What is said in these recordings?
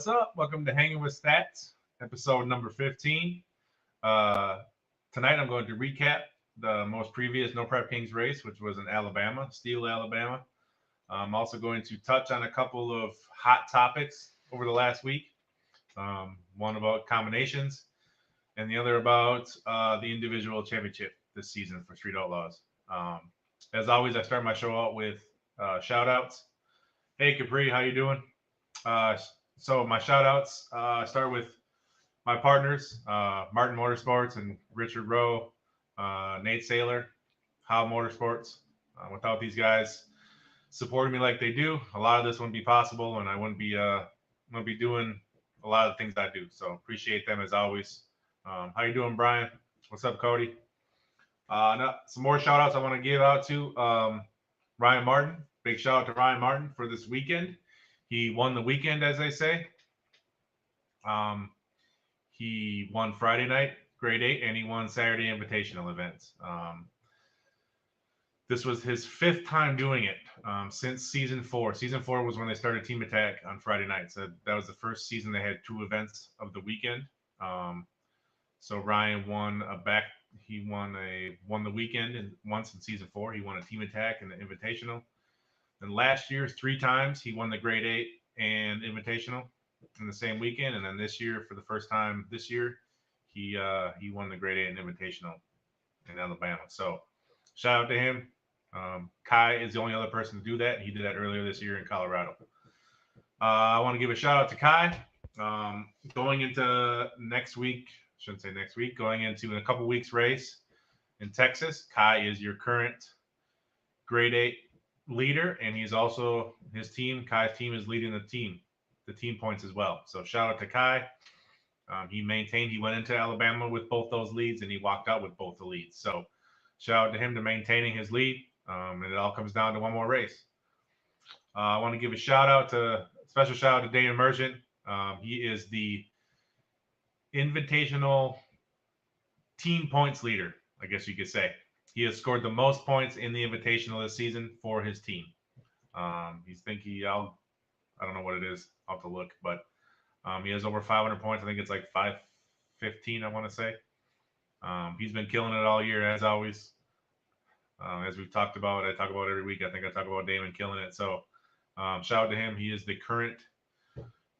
What's up? Welcome to Hanging with Stats, episode number 15. Tonight I'm going to recap the most previous No Prep Kings race, which was in Alabama, Steele, Alabama. I'm also going to touch on a couple of hot topics over the last week. One about combinations and the other about the individual championship this season for Street Outlaws. As always, I start my show out with shout outs. Hey Capri, how you doing? So my shout outs start with my partners, Martin Motorsports and Richard Rowe, Nate Saylor, How Motorsports. Without these guys supporting me like they do, a lot of this wouldn't be possible, and I wouldn't be doing a lot of the things I do. So appreciate them as always. How you doing, Brian? What's up, Cody? Some more shout outs I want to give out to Ryan Martin. Big shout out to Ryan Martin for this weekend. He won the weekend, as they say. He won Friday night, grade 8, and he won Saturday invitational events. This was his 5th time doing it since season 4. Season 4 was when they started Team Attack on Friday night. So that was the first season they had 2 events of the weekend. So Ryan won the weekend, and once in season 4 he won a Team Attack and the invitational. And last year, 3 times he won the grade 8 and invitational in the same weekend. And then this year, for the first time this year, he won the grade 8 and invitational in Alabama. So shout out to him. Kai is the only other person to do that. He did that earlier this year in Colorado. I want to give a shout out to Kai. Going into next week, going into in a couple weeks race in Texas, Kai is your current grade 8 leader, and he's also Kai's team is leading the team points as well. So shout out to Kai. He went into Alabama with both those leads, and he walked out with both the leads. So shout out to him to maintaining his lead. And it all comes down to one more race. I want to give a special shout out to Dana Merchant. He is the invitational team points leader, I guess you could say. He has scored the most points in the invitational this season for his team. I don't know what it is. I'll have to look, but he has over 500 points. I think it's like 515, I want to say. He's been killing it all year, as always. As we've talked about, I talk about every week. I think I talk about Damon killing it. So shout out to him. He is the current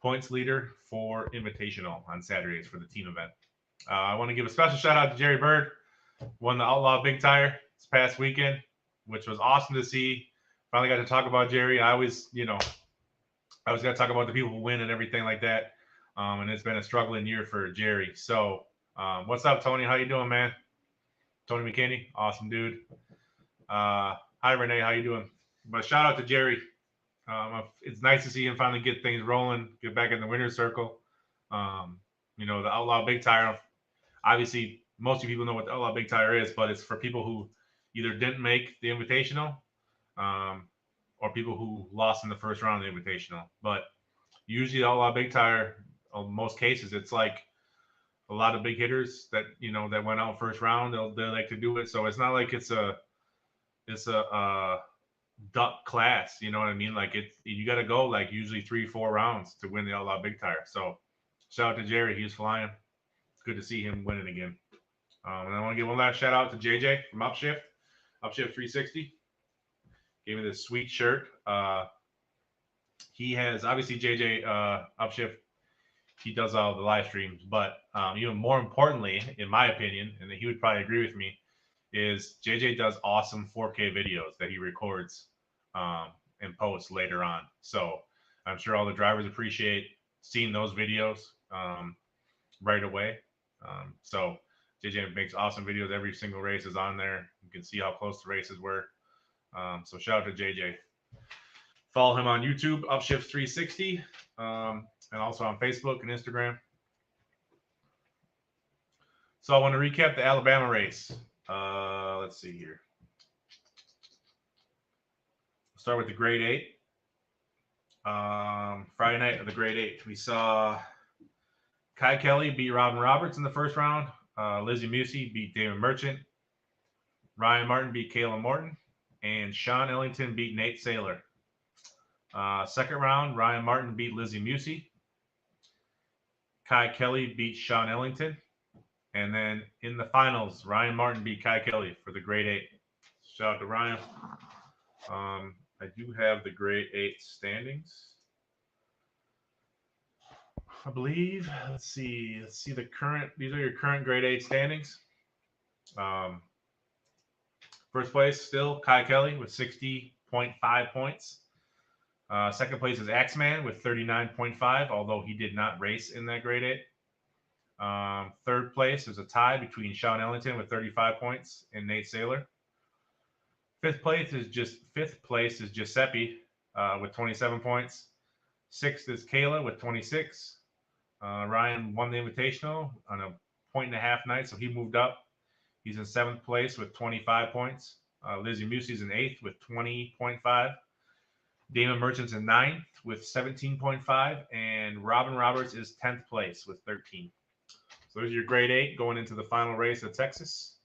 points leader for Invitational on Saturdays for the team event. I want to give a special shout out to Jerry Bird. Won the Outlaw Big Tire this past weekend, which was awesome to see. Finally got to talk about Jerry. I always got to talk about the people who win and everything like that. And it's been a struggling year for Jerry. So what's up, Tony? How you doing, man? Tony McKinney, awesome dude. Hi, Renee. How you doing? But shout out to Jerry. It's nice to see him finally get things rolling, get back in the winner's circle. The Outlaw Big Tire, obviously, most of you people know what the Outlaw Big Tire is, but it's for people who either didn't make the Invitational or people who lost in the first round of the Invitational. But usually the Outlaw Big Tire, in most cases, it's like a lot of big hitters that went out first round. They like to do it. So it's not like it's a duck class, you know what I mean? Like you got to go like usually 3-4 rounds to win the Outlaw Big Tire. So shout out to Jerry, he's flying. It's good to see him winning again. And I want to give one last shout out to JJ from Upshift 360. Gave me this sweet shirt. He has obviously JJ Upshift. He does all the live streams, but even more importantly, in my opinion, and he would probably agree with me, is JJ does awesome 4K videos that he records and posts later on. So I'm sure all the drivers appreciate seeing those videos right away. So JJ makes awesome videos. Every single race is on there. You can see how close the races were. So shout out to JJ. Follow him on YouTube, Upshift 360, and also on Facebook and Instagram. So I want to recap the Alabama race. Let's see here. Start with the grade 8. Friday night of the grade 8, we saw Kai Kelly beat Robin Roberts in the first round. Lizzie Musey beat Damon Merchant. Ryan Martin beat Kayla Morton. And Sean Ellington beat Nate Saylor. Second round, Ryan Martin beat Lizzie Musey. Kai Kelly beat Sean Ellington. And then in the finals, Ryan Martin beat Kai Kelly for the grade 8. Shout out to Ryan. I do have the grade 8 standings. I believe. Let's see the current. These are your current grade 8 standings. First place still Kai Kelly with 60.5 points. Second place is Axeman with 39.5, although he did not race in that grade 8. Third place is a tie between Sean Ellington with 35 points and Nate Saylor. Fifth place is Giuseppe with 27 points. Sixth is Kayla with 26. Ryan won the Invitational on a 1.5 night, so he moved up. He's in 7th place with 25 points. Lizzie Musey's in 8th with 20.5. Damon Merchant's in 9th with 17.5. And Robin Roberts is 10th place with 13. So there's your grade 8 going into the final race at Texas.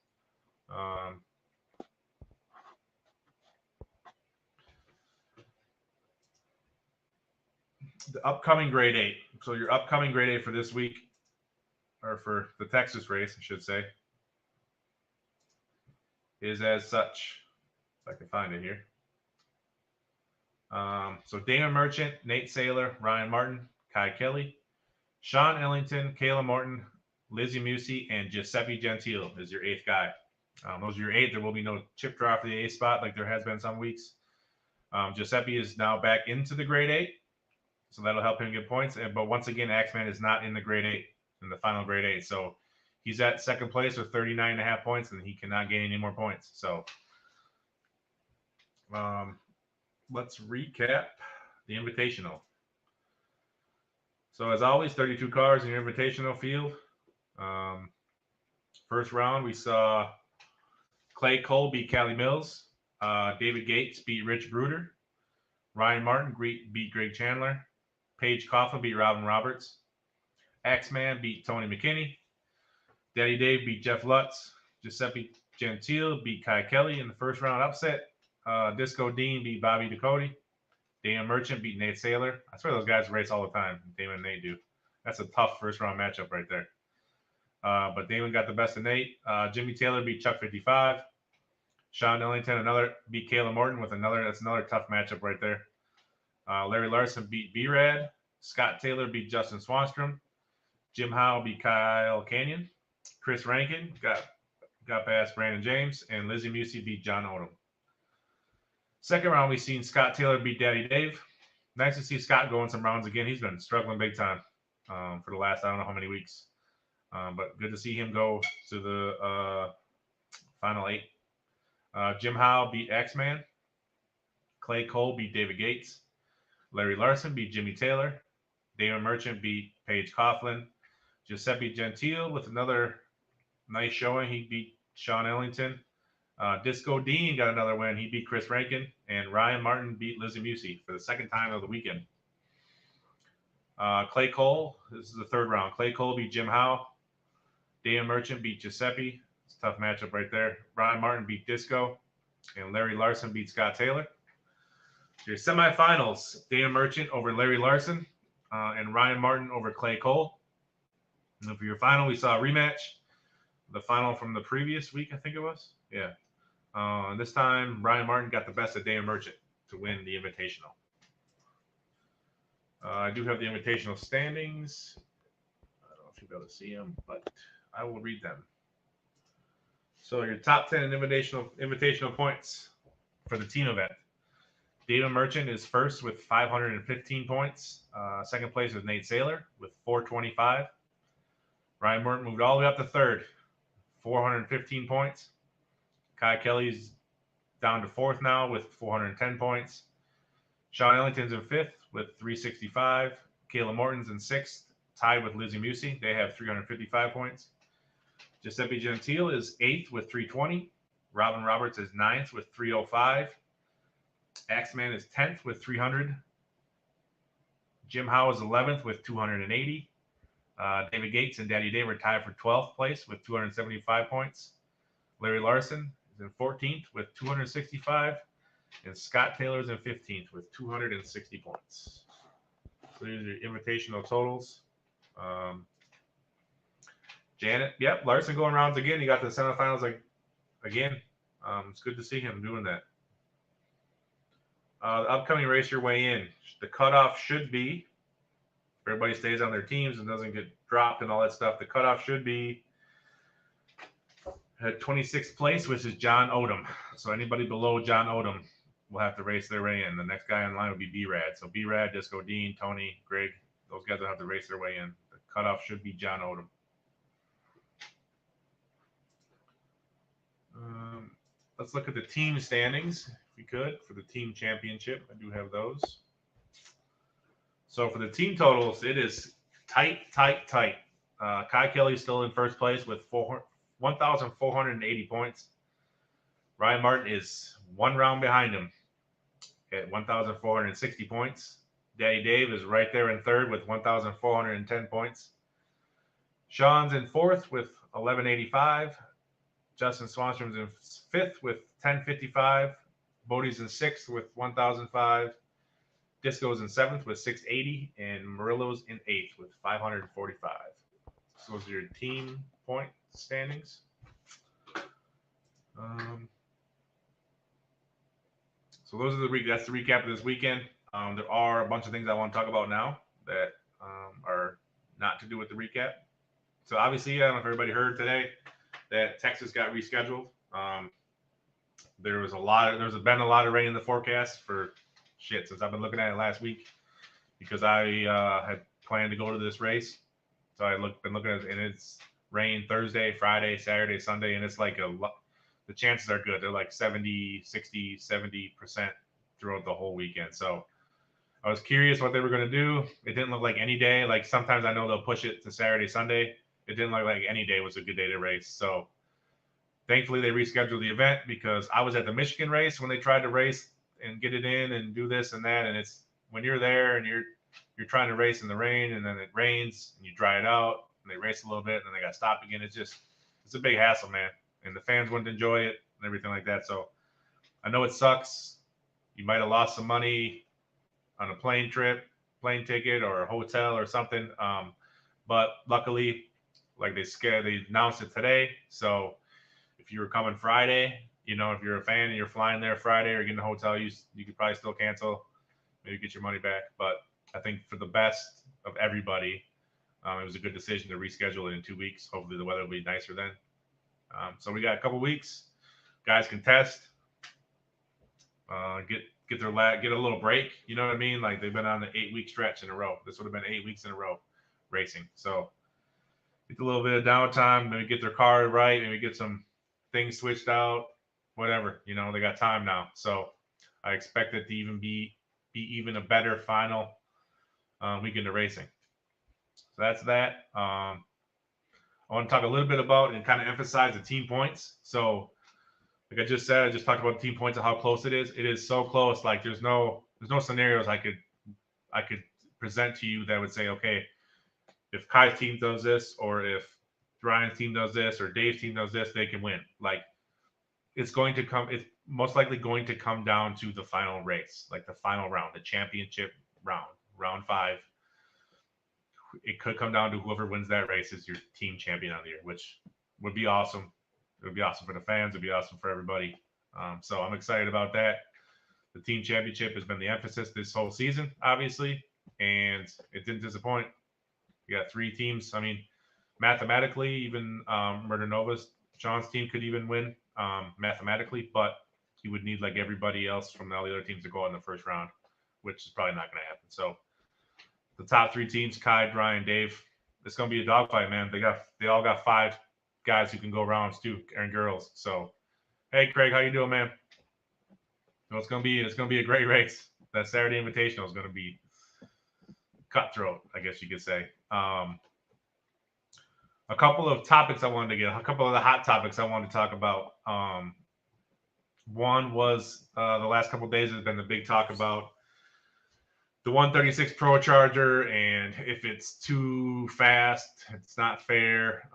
The upcoming grade 8. So your upcoming grade 8 for this week, or for the Texas race, I should say, is as such. If I can find it here. So Damon Merchant, Nate Saylor, Ryan Martin, Kai Kelly, Sean Ellington, Kayla Morton, Lizzie Musey, and Giuseppe Gentile is your 8th guy. Those are your 8. There will be no chip draw for the 8th spot like there has been some weeks. Giuseppe is now back into the grade 8, so that'll help him get points. But once again, Axeman is not in the grade 8, in the final grade 8. So he's at 2nd place with 39.5 points, and he cannot gain any more points. So let's recap the Invitational. So as always, 32 cars in your Invitational field. First round, we saw Clay Cole beat Callie Mills. David Gates beat Rich Bruder. Ryan Martin beat Greg Chandler. Paige Coughlin beat Robin Roberts. Axeman beat Tony McKinney. Daddy Dave beat Jeff Lutz. Giuseppe Gentile beat Kai Kelly in the first round upset. Disco Dean beat Bobby Ducote. Damon Merchant beat Nate Saylor. I swear those guys race all the time. Damon and Nate do. That's a tough first round matchup right there. But Damon got the best of Nate. Jimmy Taylor beat Chuck 55. Sean Ellington beat Kayla Morton with that's another tough matchup right there. Larry Larson beat B-Rad. Scott Taylor beat Justin Swanstrom. Jim Howe beat Kyle Canyon. Chris Rankin got past Brandon James, and Lizzie Musey beat John Odom. Second round, we've seen Scott Taylor beat Daddy Dave. Nice to see Scott going some rounds again. He's been struggling big time for the last I don't know how many weeks. But good to see him go to the final 8. Jim Howe beat Axeman. Clay Cole beat David Gates. Larry Larson beat Jimmy Taylor. Damon Merchant beat Paige Coughlin. Giuseppe Gentile with another nice showing. He beat Sean Ellington. Disco Dean got another win. He beat Chris Rankin. And Ryan Martin beat Lizzie Musey for the second time of the weekend. Clay Cole, this is the third round. Clay Cole beat Jim Howe. Damon Merchant beat Giuseppe. It's a tough matchup right there. Ryan Martin beat Disco. And Larry Larson beat Scott Taylor. Your semifinals, Damon Merchant over Larry Larson. And Ryan Martin over Clay Cole. And then for your final, we saw a rematch. The final from the previous week, I think it was. Yeah. And this time, Ryan Martin got the best of Damon Merchant to win the Invitational. I do have the Invitational standings. I don't know if you'll be able to see them, but I will read them. So your top 10 invitational points for the team event. Damon Merchant is first with 515 points. Second place is Nate Saylor with 425. Ryan Martin moved all the way up to third, 415 points. Kai Kelly's down to fourth now with 410 points. Sean Ellington's in fifth with 365. Kayla Morton's in sixth, tied with Lizzie Musey. They have 355 points. Giuseppe Gentile is eighth with 320. Robin Roberts is ninth with 305. Axeman is 10th with 300. Jim Howe is 11th with 280. David Gates and Daddy Dave are tied for 12th place with 275 points. Larry Larson is in 14th with 265. And Scott Taylor is in 15th with 260 points. So these are your invitational totals. Janet, yep, Larson going rounds again. He got to the semifinals again. It's good to see him doing that. The upcoming race your way in. The cutoff should be, if everybody stays on their teams and doesn't get dropped and all that stuff, the cutoff should be at 26th place, which is John Odom. So anybody below John Odom will have to race their way in. The next guy in line would be B-Rad. So B-Rad, Disco Dean, Tony, Greg, those guys will have to race their way in. The cutoff should be John Odom. Let's look at the team standings, if we could, for the team championship. I do have those. So for the team totals, it is tight. Kai Kelly's still in first place with 1,480 points. Ryan Martin is one round behind him at 1,460 points. Daddy Dave is right there in third with 1,410 points. Sean's in fourth with 1,185. Justin Swanstrom's in fifth with 1,055. Bodie's in sixth with 1,005. Disco's in seventh with 680. And Murillo's in eighth with 545. So those are your team point standings. So those are that's the recap of this weekend. There are a bunch of things I want to talk about now that are not to do with the recap. So obviously, I don't know if everybody heard today that Texas got rescheduled. There's been a lot of rain in the forecast for since I've been looking at it last week because I had planned to go to this race. So been looking at it, and it's rain Thursday, Friday, Saturday, Sunday, and it's like the chances are good. They're like 70, 60, 70% throughout the whole weekend. So I was curious what they were going to do. It didn't look like any day. Like sometimes I know they'll push it to Saturday, Sunday. It didn't look like any day was a good day to race. So thankfully they rescheduled the event because I was at the Michigan race when they tried to race and get it in and do this and that. And it's when you're there and you're trying to race in the rain and then it rains and you dry it out and they race a little bit and then they got stopped again. It's a big hassle, man. And the fans wouldn't enjoy it and everything like that. So I know it sucks. You might have lost some money on a plane ticket or a hotel or something. But luckily, like they announced it today. So if you were coming Friday, if you're a fan and you're flying there Friday or getting a hotel, you could probably still cancel, maybe get your money back. But I think for the best of everybody, it was a good decision to reschedule it in 2 weeks. Hopefully the weather will be nicer then. So we got a couple weeks. Guys can test, get a little break. You know what I mean? Like they've been on an 8-week stretch in a row. This would have been 8 weeks in a row racing. So get a little bit of downtime, maybe get their car right, maybe get some things switched out, whatever. They got time now. So I expect it to even be even a better final weekend of racing. So that's that. I want to talk a little bit about and kind of emphasize the team points. So like I just said, I just talked about the team points and how close it is. It is so close. Like there's no scenarios I could present to you that would say, okay, if Kai's team does this, or if Ryan's team does this, or Dave's team does this, they can win. Like it's most likely going to come down to the final race, like the final round, the championship round 5. It could come down to whoever wins that race is your team champion of the year, which would be awesome. It would be awesome for the fans. It would be awesome for everybody. So I'm excited about that. The team championship has been the emphasis this whole season, obviously, and it didn't disappoint. You got 3 teams. I mean, mathematically, even Murder Nova's, Sean's team could even win mathematically, but he would need like everybody else from all the other teams to go out in the first round, which is probably not going to happen. So the top 3 teams, Kai, Brian, Dave, it's going to be a dogfight, man. They all got 5 guys who can go rounds too, and girls. So, hey, Craig, how you doing, man? So it's going to be a great race. That Saturday Invitational is going to be cutthroat, I guess you could say. A couple of topics I wanted to get, a couple of the hot topics I wanted to talk about. One was the last couple of days has been the big talk about the 136 Pro Charger and if it's too fast, it's not fair,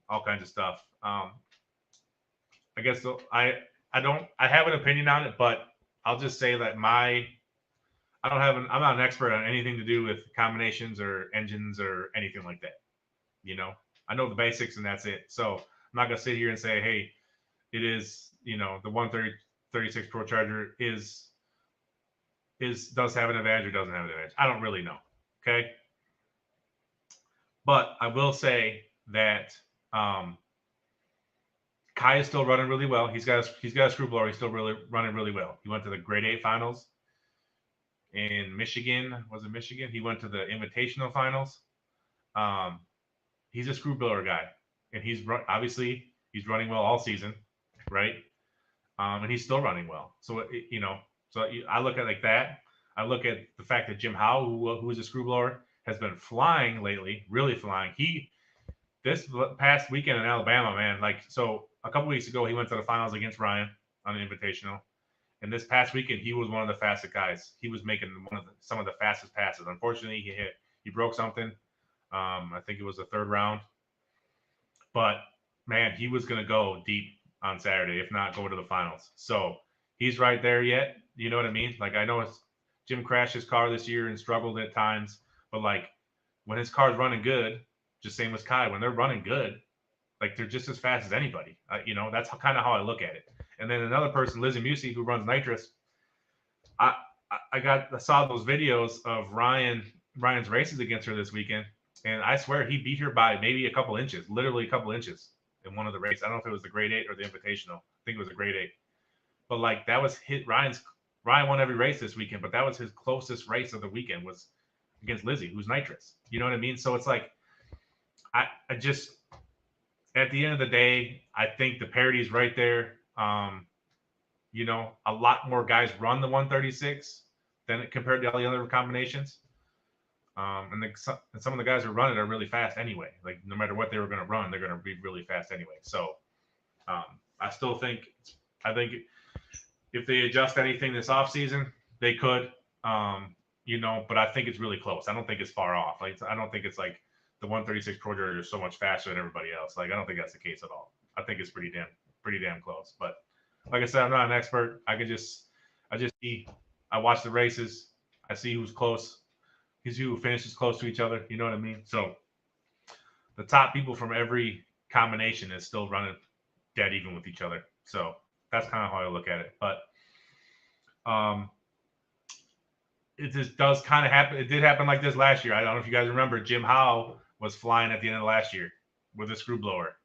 all kinds of stuff. I guess I have an opinion on it, but I'll just say that I'm not an expert on anything to do with combinations or engines or anything like that. You know, I know the basics and that's it. So I'm not gonna sit here and say, hey, it is, the 136 Pro Charger does have an advantage or doesn't have an advantage. I don't really know. Okay. But I will say that Kai is still running really well. He's got a screw blower. He's still really running really well. He went to the grade 8 finals in Michigan. Was it Michigan? He went to the invitational finals. He's a screw blower guy, and obviously he's running well all season, right? And he's still running well. So I look at it like that. I look at the fact that Jim Howe, who is a screw blower, has been flying lately, really flying. This past weekend in Alabama, man, so a couple weeks ago, he went to the finals against Ryan on an invitational. And this past weekend, he was one of the fastest guys. He was making some of the fastest passes. Unfortunately, he broke something. I think it was the third round. But, man, he was going to go deep on Saturday, if not go to the finals. So he's right there yet. You know what I mean? I know Jim crashed his car this year and struggled at times. But, when his car's running good, just same as Kai, when they're running good, they're just as fast as anybody. That's kind of how I look at it. And then another person, Lizzie Musey, who runs Nitrous, I saw those videos of Ryan's races against her this weekend, and I swear he beat her by maybe a couple inches, literally a couple inches in one of the races. I don't know if it was the grade 8 or the invitational. I think it was a grade 8. But that was Ryan won every race this weekend, but that was his closest race of the weekend was against Lizzie, who's Nitrous. You know what I mean? So it's I just, at the end of the day, I think the parity is right there. A lot more guys run the 136 than compared to all the other combinations. And some of the guys who run it are really fast anyway. No matter what they were going to run, they're going to be really fast anyway. So I think if they adjust anything this offseason, they could, but I think it's really close. I don't think it's far off. I don't think it's the 136 Pro Charger is so much faster than everybody else. I don't think that's the case at all. I think it's pretty damn close. But like I said, I'm not an expert. I watch the races. I see who's close. Who finishes close to each other. You know what I mean? So the top people from every combination is still running dead even with each other. So that's kind of how I look at it. But it just does kind of happen. It did happen like this last year. I don't know if you guys remember. Jim Howe was flying at the end of last year with a screw blower.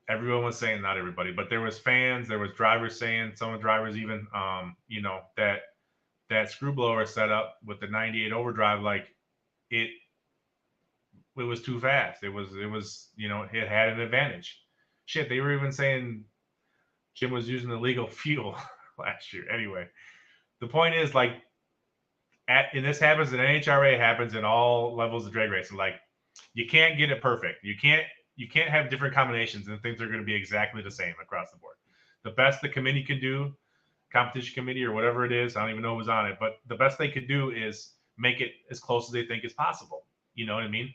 Everyone was saying, not everybody, but there was fans, there was drivers saying, some drivers even, that screw blower set up with the 98 overdrive, it was too fast. It was, it had an advantage. Shit, they were even saying Jim was using illegal fuel last year. Anyway, the point is, and this happens in NHRA, happens in all levels of drag racing. You can't get it perfect. You can't have different combinations and things are going to be exactly the same across the board. The best the committee can do, competition committee or whatever it is, I don't even know who's on it, but the best they could do is make it as close as they think is possible. You know what I mean?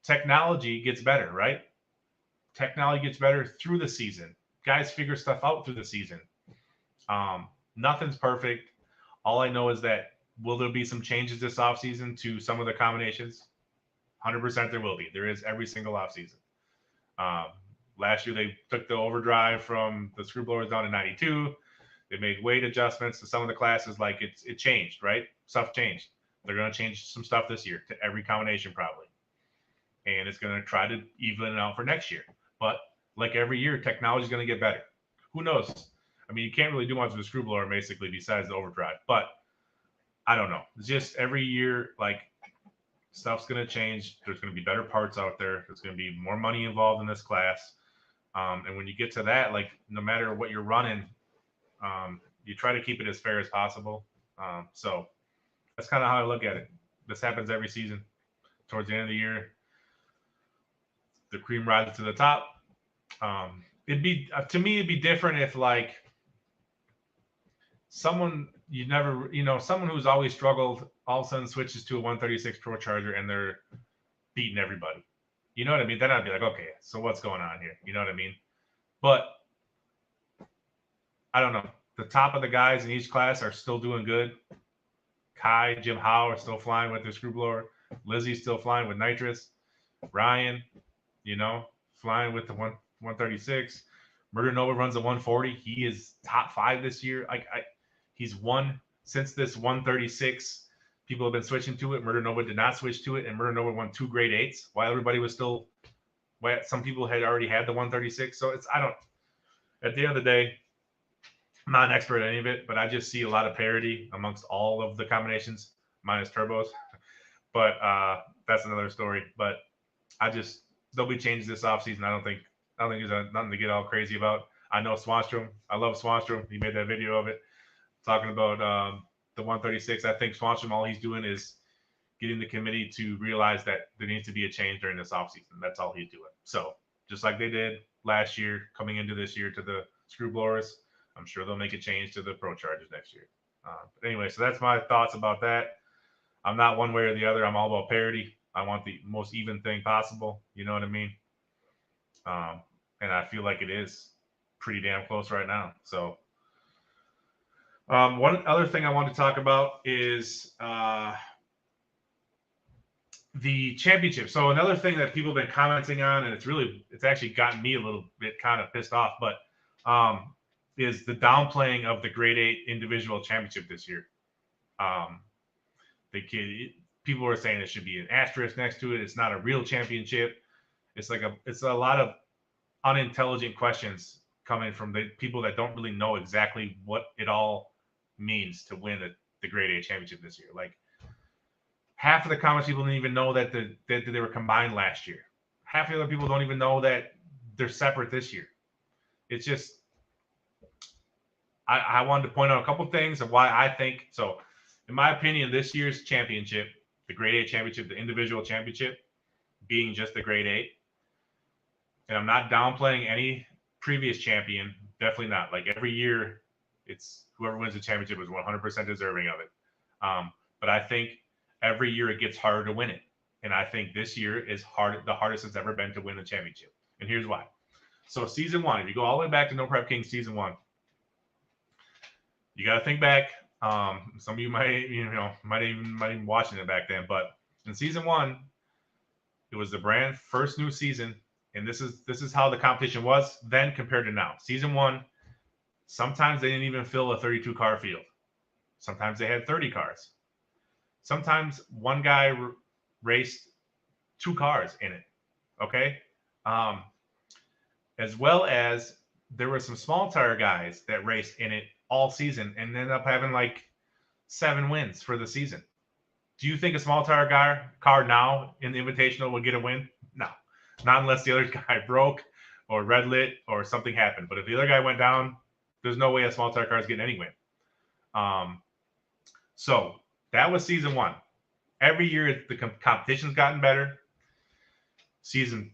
Technology gets better, right? Technology gets better through the season. Guys figure stuff out through the season. Nothing's perfect. All I know is that will there be some changes this offseason to some of the combinations? 100% there will be. There is every single offseason. Last year they took the overdrive from the screw blowers down to 92. They made weight adjustments to some of the classes. It changed, right? Stuff changed. They're going to change some stuff this year to every combination probably. And it's going to try to even it out for next year. But like every year, technology is going to get better. Who knows? I mean, you can't really do much with a screw blower basically besides the overdrive. But I don't know. It's just every year, stuff's going to change. There's going to be better parts out there. There's going to be more money involved in this class. And when you get to that, no matter what you're running, you try to keep it as fair as possible. So that's kind of how I look at it. This happens every season. Towards the end of the year, the cream rises to the top. It'd be different if someone someone who's always struggled all of a sudden switches to a 136 Pro Charger and they're beating everybody. You know what I mean? Then I'd be okay, so what's going on here? You know what I mean? But I don't know. The top of the guys in each class are still doing good. Kai, Jim Howe are still flying with their screw blower. Lizzie's still flying with nitrous. Ryan, flying with the 136. Murder Nova runs a 140. He is top 5 this year. He's won since this 136. People have been switching to it. Murder Nova did not switch to it, and Murder Nova won 2 grade 8s while everybody was still. Some people had already had the 136. So at the end of the day, I'm not an expert at any of it, but I just see a lot of parity amongst all of the combinations, minus turbos. But that's another story. But there'll be changes this offseason. I don't think there's nothing to get all crazy about. I know Swanstrom. I love Swanstrom. He made that video of it talking about the 136. I think Swanstrom, all he's doing is getting the committee to realize that there needs to be a change during this offseason. That's all he's doing. So just like they did last year, coming into this year to the screw blowers, I'm sure they'll make a change to the Pro Chargers next year. But anyway, so that's my thoughts about that. I'm not one way or the other. I'm all about parity. I want the most even thing possible. You know what I mean? And I feel like it is pretty damn close right now. So one other thing I want to talk about is the championship. So another thing that people have been commenting on, and it's actually gotten me a little bit kind of pissed off, but is the downplaying of the grade 8 individual championship this year. People were saying it should be an asterisk next to it. It's not a real championship. It's a lot of unintelligent questions coming from the people that don't really know exactly what it all means to win the grade 8 championship this year. Like half of the comments people didn't even know that they were combined last year. Half of the other people don't even know that they're separate this year. It's just, I wanted to point out a couple things of why I think so. In my opinion, this year's championship, the grade 8 championship, the individual championship, being just the grade 8, and I'm not downplaying any previous champion, definitely not. Like every year, it's whoever wins the championship is 100% deserving of it. But I think every year it gets harder to win it, and I think this year is the hardest it's ever been to win the championship. And here's why. So season 1, if you go all the way back to No Prep King season 1, you got to think back. Some of you might even watching it back then, but in season 1, it was the brand first new season, and this is how the competition was then compared to now. Season 1, sometimes they didn't even fill a 32 car field. Sometimes they had 30 cars. Sometimes one guy raced 2 cars in it. Okay, as well as there were some small tire guys that raced in it all season and ended up having like 7 wins for the season. Do you think a small tire car now in the Invitational would get a win? No, not unless the other guy broke or red lit or something happened. But if the other guy went down, there's no way a small tire car is getting any win. So that was season 1. Every year the competition's gotten better. Season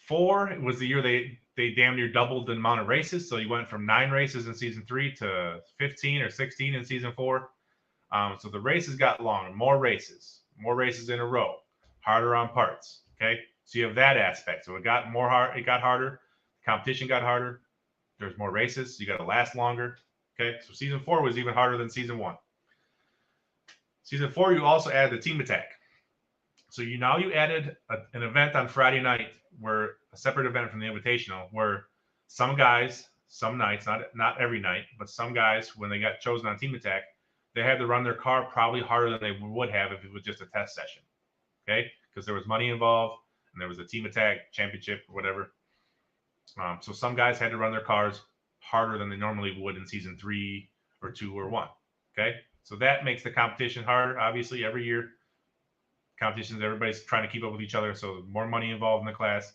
4 was the year they damn near doubled the amount of races. So you went from 9 races in season 3 to 15 or 16 in season 4. So the races got longer, more races in a row, harder on parts. Okay, so you have that aspect. So it got harder. Competition got harder. There's more races. So you got to last longer. Okay, so season 4 was even harder than season 1. Season 4, you also added the team attack. So you added an event on Friday night, where a separate event from the Invitational, where some guys, some nights, not every night, but some guys, when they got chosen on team attack, they had to run their car probably harder than they would have if it was just a test session. Okay, because there was money involved and there was a team attack championship or whatever. So some guys had to run their cars harder than they normally would in season 3 or 2 or 1. Okay, so that makes the competition harder. Obviously, every year competitions, everybody's trying to keep up with each other, so more money involved in the class,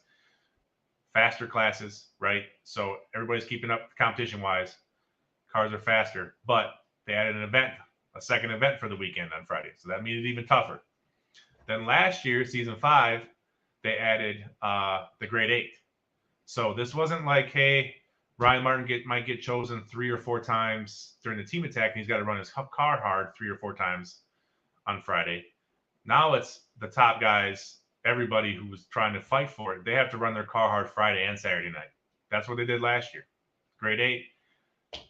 faster classes, right? So everybody's keeping up competition wise. Cars are faster, but they added a second event for the weekend on Friday, so that made it even tougher. Then last year, season 5, they added the grade 8. So this wasn't like, hey, Ryan Martin might get chosen 3 or 4 times during the team attack, and he's got to run his car hard 3 or 4 times on Friday. Now it's the top guys, everybody who was trying to fight for it, they have to run their car hard Friday and Saturday night. That's what they did last year. Grade 8,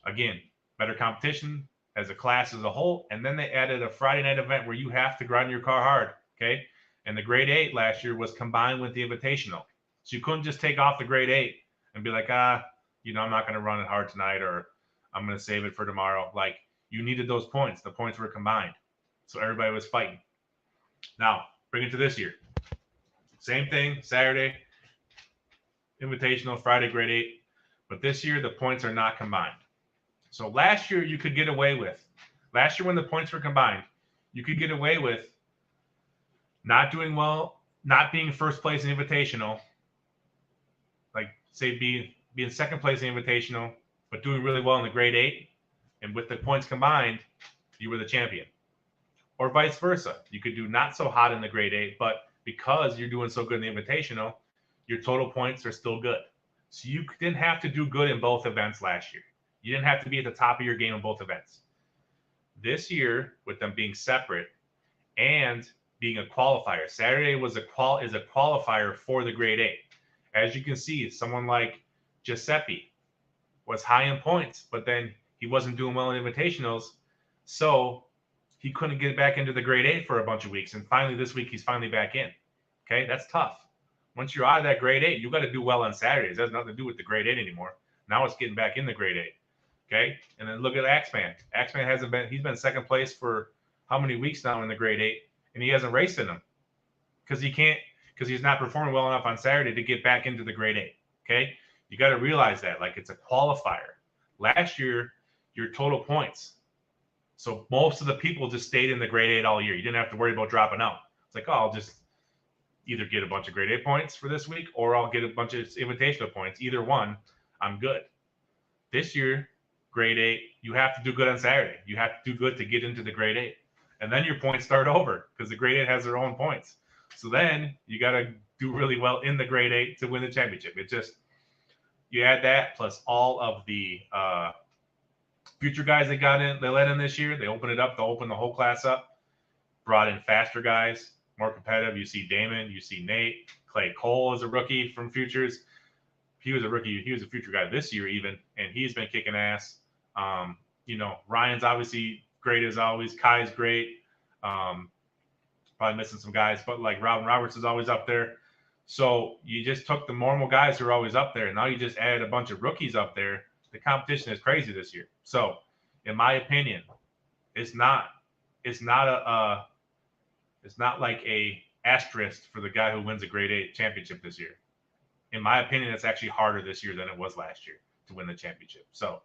again, better competition, as a class as a whole. And then they added a Friday night event where you have to grind your car hard. Okay. And the grade 8 last year was combined with the invitational. So you couldn't just take off the grade 8 and be like, I'm not going to run it hard tonight, or I'm going to save it for tomorrow. Like, you needed those points. The points were combined. So everybody was fighting. Now, bring it to this year. Same thing, Saturday, invitational, Friday, grade 8. But this year, the points are not combined. So last year, you could get away with, last year when the points were combined, you could get away with not doing well, not being first place in invitational, like say being second place in invitational, but doing really well in the grade 8. And with the points combined, you were the champion. Or vice versa. You could do not so hot in the grade 8, but because you're doing so good in the invitational, your total points are still good. So you didn't have to do good in both events last year. You didn't have to be at the top of your game in both events. This year, with them being separate and being a qualifier, Saturday is a qualifier for the grade 8. As you can see, someone like Giuseppe was high in points, but then he wasn't doing well in invitationals, so he couldn't get back into the grade 8 for a bunch of weeks. And finally, this week, he's finally back in. Okay, that's tough. Once you're out of that grade 8, you got to do well on Saturdays. It has nothing to do with the grade 8 anymore. Now it's getting back in the grade 8. Okay, and then look at Axeman. Axeman he's been second place for how many weeks now in the grade 8, and he hasn't raced in them because he's not performing well enough on Saturday to get back into the grade 8. Okay, you got to realize that, like, it's a qualifier. Last year, your total points. So most of the people just stayed in the grade 8 all year. You didn't have to worry about dropping out. It's like, I'll just either get a bunch of grade 8 points for this week, or I'll get a bunch of invitational points. Either one, I'm good. This year, grade 8, you have to do good on Saturday. You have to do good to get into the grade 8. And then your points start over because the grade 8 has their own points. So then you got to do really well in the grade 8 to win the championship. It just, you add that plus all of the future guys that got in, they let in this year. They opened it up. They opened the whole class up, brought in faster guys, more competitive. You see Damon, you see Nate. Clay Cole is a rookie from Futures. He was a rookie. He was a future guy this year even, and he's been kicking ass. Ryan's obviously great as always. Kai's great. Probably missing some guys, but like Robin Roberts is always up there. So you just took the normal guys who are always up there, and now you just added a bunch of rookies up there. The competition is crazy this year. So, in my opinion, it's not like a asterisk for the guy who wins a grade 8 championship this year. In my opinion, it's actually harder this year than it was last year to win the championship. So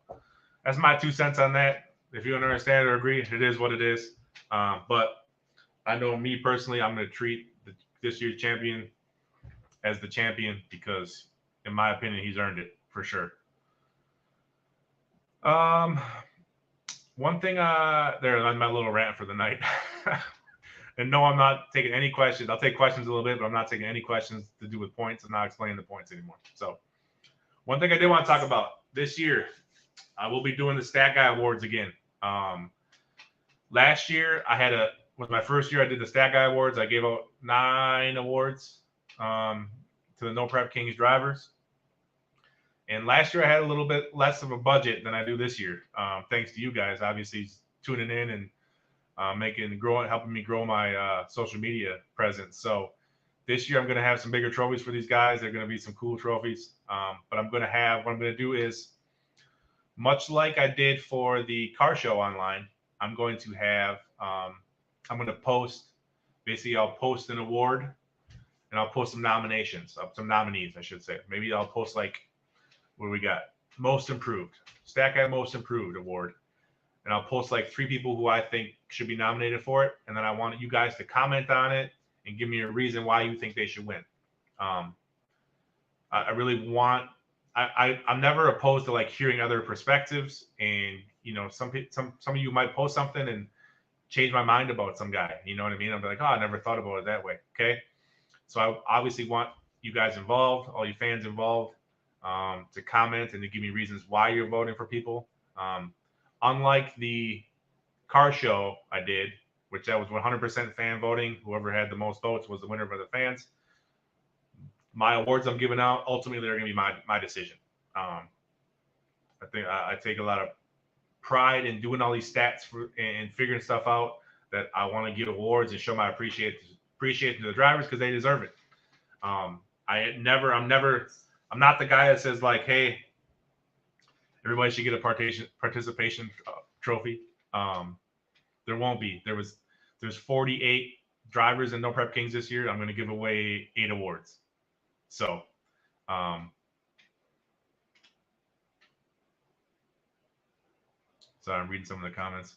that's my 2 cents on that. If you don't understand or agree, it is what it is. But I know me personally, I'm going to treat this year's champion as the champion because, in my opinion, he's earned it for sure. One thing there on my little rant for the night. And no, I'm not taking any questions. I'll take questions a little bit, but I'm not taking any questions to do with points. I'm not explaining the points anymore. So one thing I did want to talk about this year, I will be doing the Stat Guy Awards again. Last year, was my first year I did the Stat Guy Awards. I gave out 9 awards to the No Prep Kings drivers. And last year I had a little bit less of a budget than I do this year. Thanks to you guys, obviously tuning in and helping me grow my social media presence. So this year I'm going to have some bigger trophies for these guys. They're going to be some cool trophies. But what I'm going to do is, much like I did for the car show online, I'm going to have, I'm going to post, basically I'll post an award and I'll post some nominations, some nominees, I should say. Maybe I'll post like, what do we got? Most Improved, Stat Guy Most Improved Award. And I'll post like 3 people who I think should be nominated for it. And then I want you guys to comment on it and give me a reason why you think they should win. I really want, I'm never opposed to like hearing other perspectives. And, some of you might post something and change my mind about some guy. You know what I mean? I'll be like, I never thought about it that way. Okay. So I obviously want you guys involved, all you fans involved, to comment and to give me reasons why you're voting for people. Unlike the car show I did, which that was 100% fan voting, whoever had the most votes was the winner by the fans. My awards I'm giving out, ultimately they're going to be my decision. I think I take a lot of pride in doing all these stats and figuring stuff out that I want to give awards and show my appreciation to the drivers because they deserve it. I'm not the guy that says like, hey, everybody should get a participation trophy. There won't be. There's 48 drivers in No Prep Kings this year. I'm going to give away 8 awards. So, sorry, I'm reading some of the comments.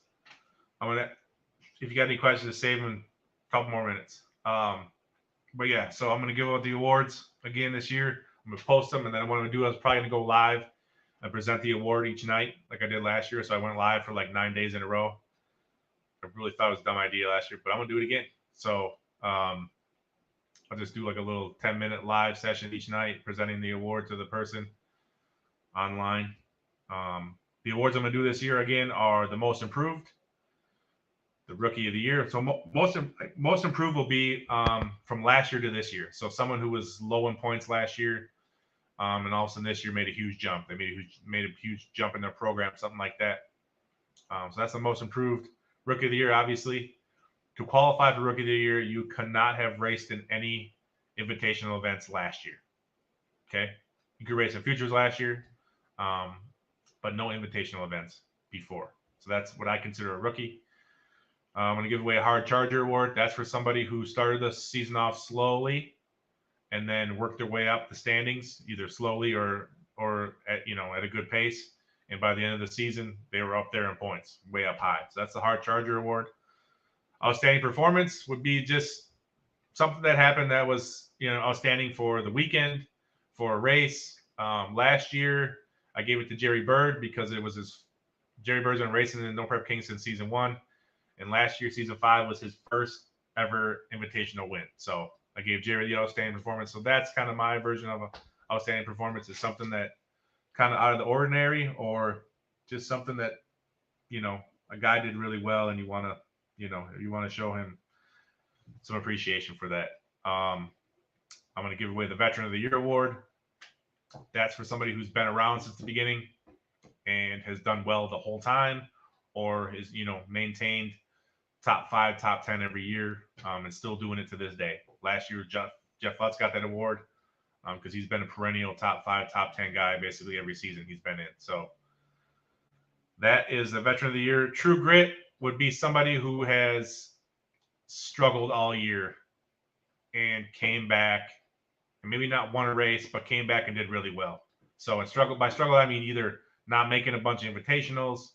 If you got any questions, save them a couple more minutes. But yeah, so I'm going to give out the awards again this year. I'm going to post them, and then what I'm going to do is probably going to go live and present the award each night like I did last year. So I went live for like 9 days in a row. I really thought it was a dumb idea last year, but I'm going to do it again. So I'll just do like a little 10-minute live session each night presenting the award to the person online. The awards I'm going to do this year, again, are the most improved, the rookie of the year. So most improved will be from last year to this year. So someone who was low in points last year and all of a sudden this year made a huge jump. They made a huge jump in their program, something like that. So that's the most improved rookie of the year. Obviously, to qualify for rookie of the year, you cannot have raced in any invitational events last year. Okay, you could race in futures last year, but no invitational events before. So that's what I consider a rookie. I'm going to give away a hard charger award. That's for somebody who started the season off slowly and then worked their way up the standings, either slowly or at a good pace. And by the end of the season, they were up there in points, way up high. So that's the hard charger award. Outstanding performance would be just something that happened that was, outstanding for the weekend, for a race. Last year, I gave it to Jerry Bird because Jerry Bird's been racing in No Prep Kings since season 1. And last year, season 5 was his first ever invitational win. So I gave Jerry the outstanding performance. So that's kind of my version of an outstanding performance. Is something that kind of out of the ordinary, or just something that, a guy did really well and you want to show him some appreciation for that. I'm going to give away the Veteran of the Year award. That's for somebody who's been around since the beginning and has done well the whole time, or is, maintained top 5, top 10 every year, and still doing it to this day. Last year, Jeff Lutz got that award because he's been a perennial top 5, top 10 guy basically every season he's been in. So that is the Veteran of the Year. True Grit would be somebody who has struggled all year and came back, and maybe not won a race, but came back and did really well. So by struggle, I mean either not making a bunch of invitationals.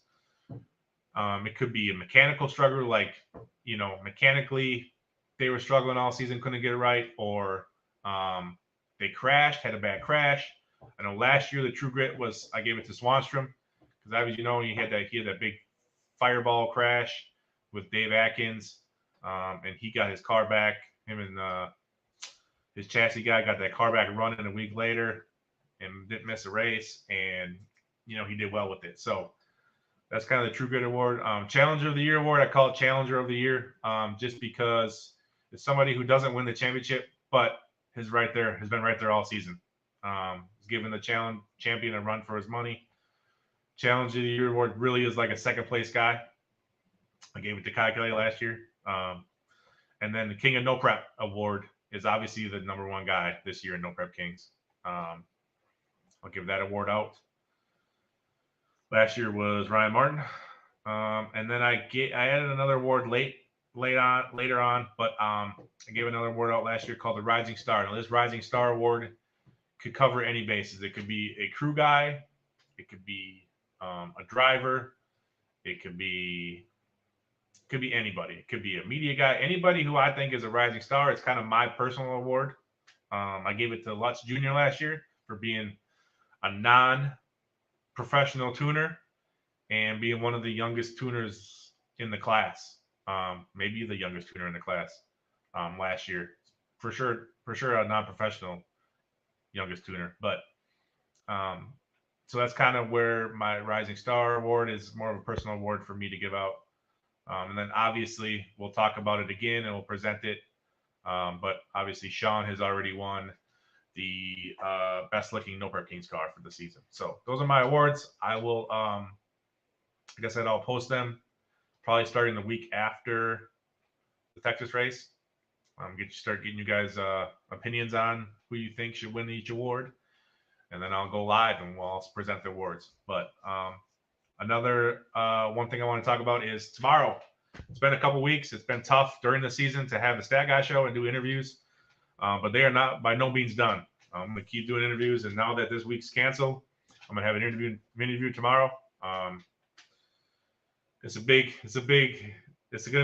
It could be a mechanical struggle, like, mechanically they were struggling all season, couldn't get it right, or they crashed, had a bad crash. I know last year the True Grit was, I gave it to Swanstrom because he had that big fireball crash with Dave Atkins, and he got his car back. Him and his chassis guy got that car back running a week later and didn't miss a race, and he did well with it. So that's kind of the True Grit award. Challenger of the Year award, I call it Challenger of the Year, just because it's somebody who doesn't win the championship, but has been right there all season. He's giving the champion a run for his money. Challenger of the Year award really is like a second place guy. I gave it to Kai Kelly last year. And then the King of No Prep award is obviously the number 1 guy this year in No Prep Kings. I'll give that award out. Last year was Ryan Martin. And then I added another award later on, but I gave another award out last year called the Rising Star. Now, this Rising Star award could cover any bases. It could be a crew guy. It could be a driver. It could be anybody. It could be a media guy. Anybody who I think is a rising star. It's kind of my personal award. I gave it to Lutz Jr. last year for being a non-professional tuner and being one of the youngest tuners in the class. Maybe the youngest tuner in the class last year. For sure a non-professional youngest tuner. But so that's kind of where my Rising Star award is, more of a personal award for me to give out. And then obviously we'll talk about it again and we'll present it. But obviously Sean has already won the best looking No Prep Kings car for the season. So those are my awards. I will like I said, I'll post them probably starting the week after the Texas race. Start getting you guys opinions on who you think should win each award, and then I'll go live and we'll also present the awards. But another one thing I want to talk about is tomorrow. It's been a couple weeks. It's been tough during the season to have the Stat Guy show and do interviews, but they are not by no means done. I'm going to keep doing interviews, and now that this week's canceled, I'm going to have an interview tomorrow. It's going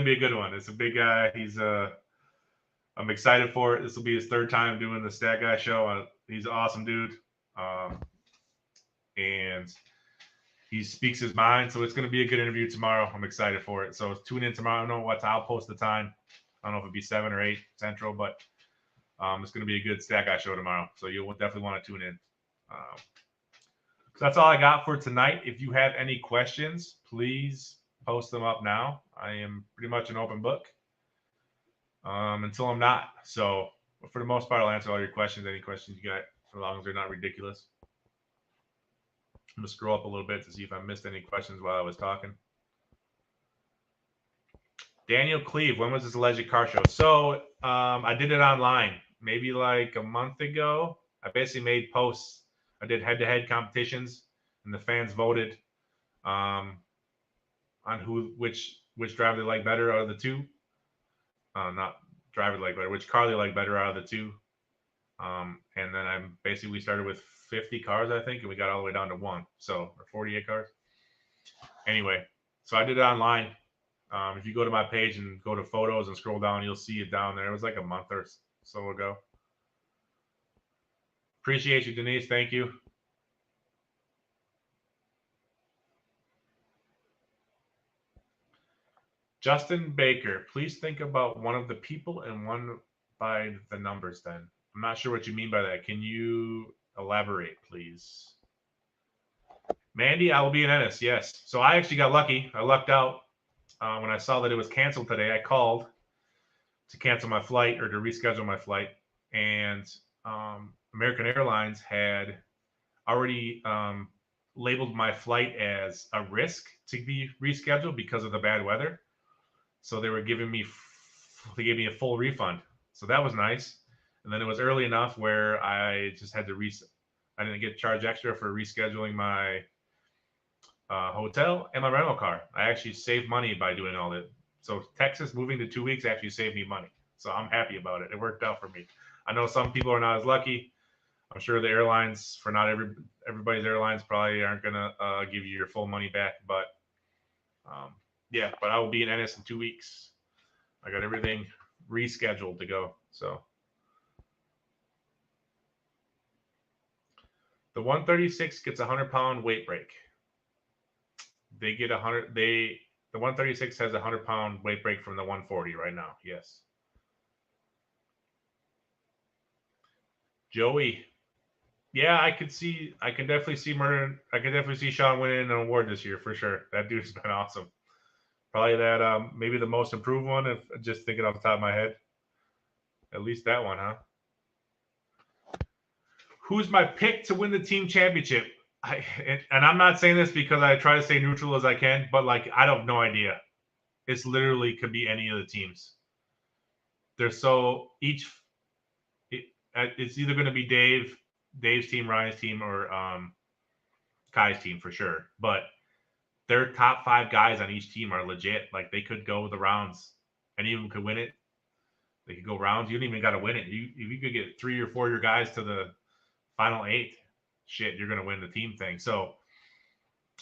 to be a good one. It's a big guy. I'm excited for it. This will be his third time doing the Stat Guy show. He's an awesome dude. And he speaks his mind. So it's going to be a good interview tomorrow. I'm excited for it. So tune in tomorrow. I don't know what time. I'll post the time. I don't know if it'll be 7 or 8 Central, but it's going to be a good Stat Guy show tomorrow. So you'll definitely want to tune in. So that's all I got for tonight. If you have any questions, please post them up now. I am pretty much an open book. Until I'm not. So for the most part, I'll answer all your questions, any questions you got, as long as they're not ridiculous. I'm going to scroll up a little bit to see if I missed any questions while I was talking. Daniel Cleve, when was this alleged car show? So I did it online, maybe like a month ago. I basically made posts. I did head-to-head competitions, and the fans voted on which driver they like better out of the two. Not driver like better, which car they like better out of the two. And then we started with 50 cars, I think, and we got all the way down to 1. So, or 48 cars. Anyway, so I did it online. If you go to my page and go to photos and scroll down, you'll see it down there. It was like a month or so ago. Appreciate you, Denise. Thank you. Justin Baker, please think about one of the people and one by the numbers then. I'm not sure what you mean by that. Can you elaborate, please? Mandy, I will be in Ennis, yes. So I actually got lucky. I lucked out. When I saw that it was canceled today, I called to cancel my flight or to reschedule my flight. And American Airlines had already labeled my flight as a risk to be rescheduled because of the bad weather. So they gave me a full refund. So that was nice. And then it was early enough where I just had to I didn't get charged extra for rescheduling my hotel and my rental car. I actually saved money by doing all that. So Texas moving to 2 weeks actually saved me money. So I'm happy about it. It worked out for me. I know some people are not as lucky. I'm sure the airlines, for not everybody's airlines, probably aren't going to give you your full money back. But yeah, but I will be in Ennis in 2 weeks. I got everything rescheduled to go. So the 136 gets a 100-pound weight break. They get 100. The 136 has a 100-pound weight break from the 140 right now. Yes. Joey. Yeah, I can definitely see Murder. I can definitely see Sean winning an award this year for sure. That dude's been awesome. Probably that maybe the most improved one, if just thinking off the top of my head. At least that one, huh? Who's my pick to win the team championship? And I'm not saying this because I try to stay neutral as I can, but like I have no idea. It's literally could be any of the teams. They're so each. It's either going to be Dave's team, Ryan's team, or Kai's team for sure. But their top 5 guys on each team are legit. Like they could go the rounds. Any of them could win it. They could go rounds. You don't even got to win it. If you could get 3 or 4 of your guys to the final 8, shit, you're going to win the team thing. So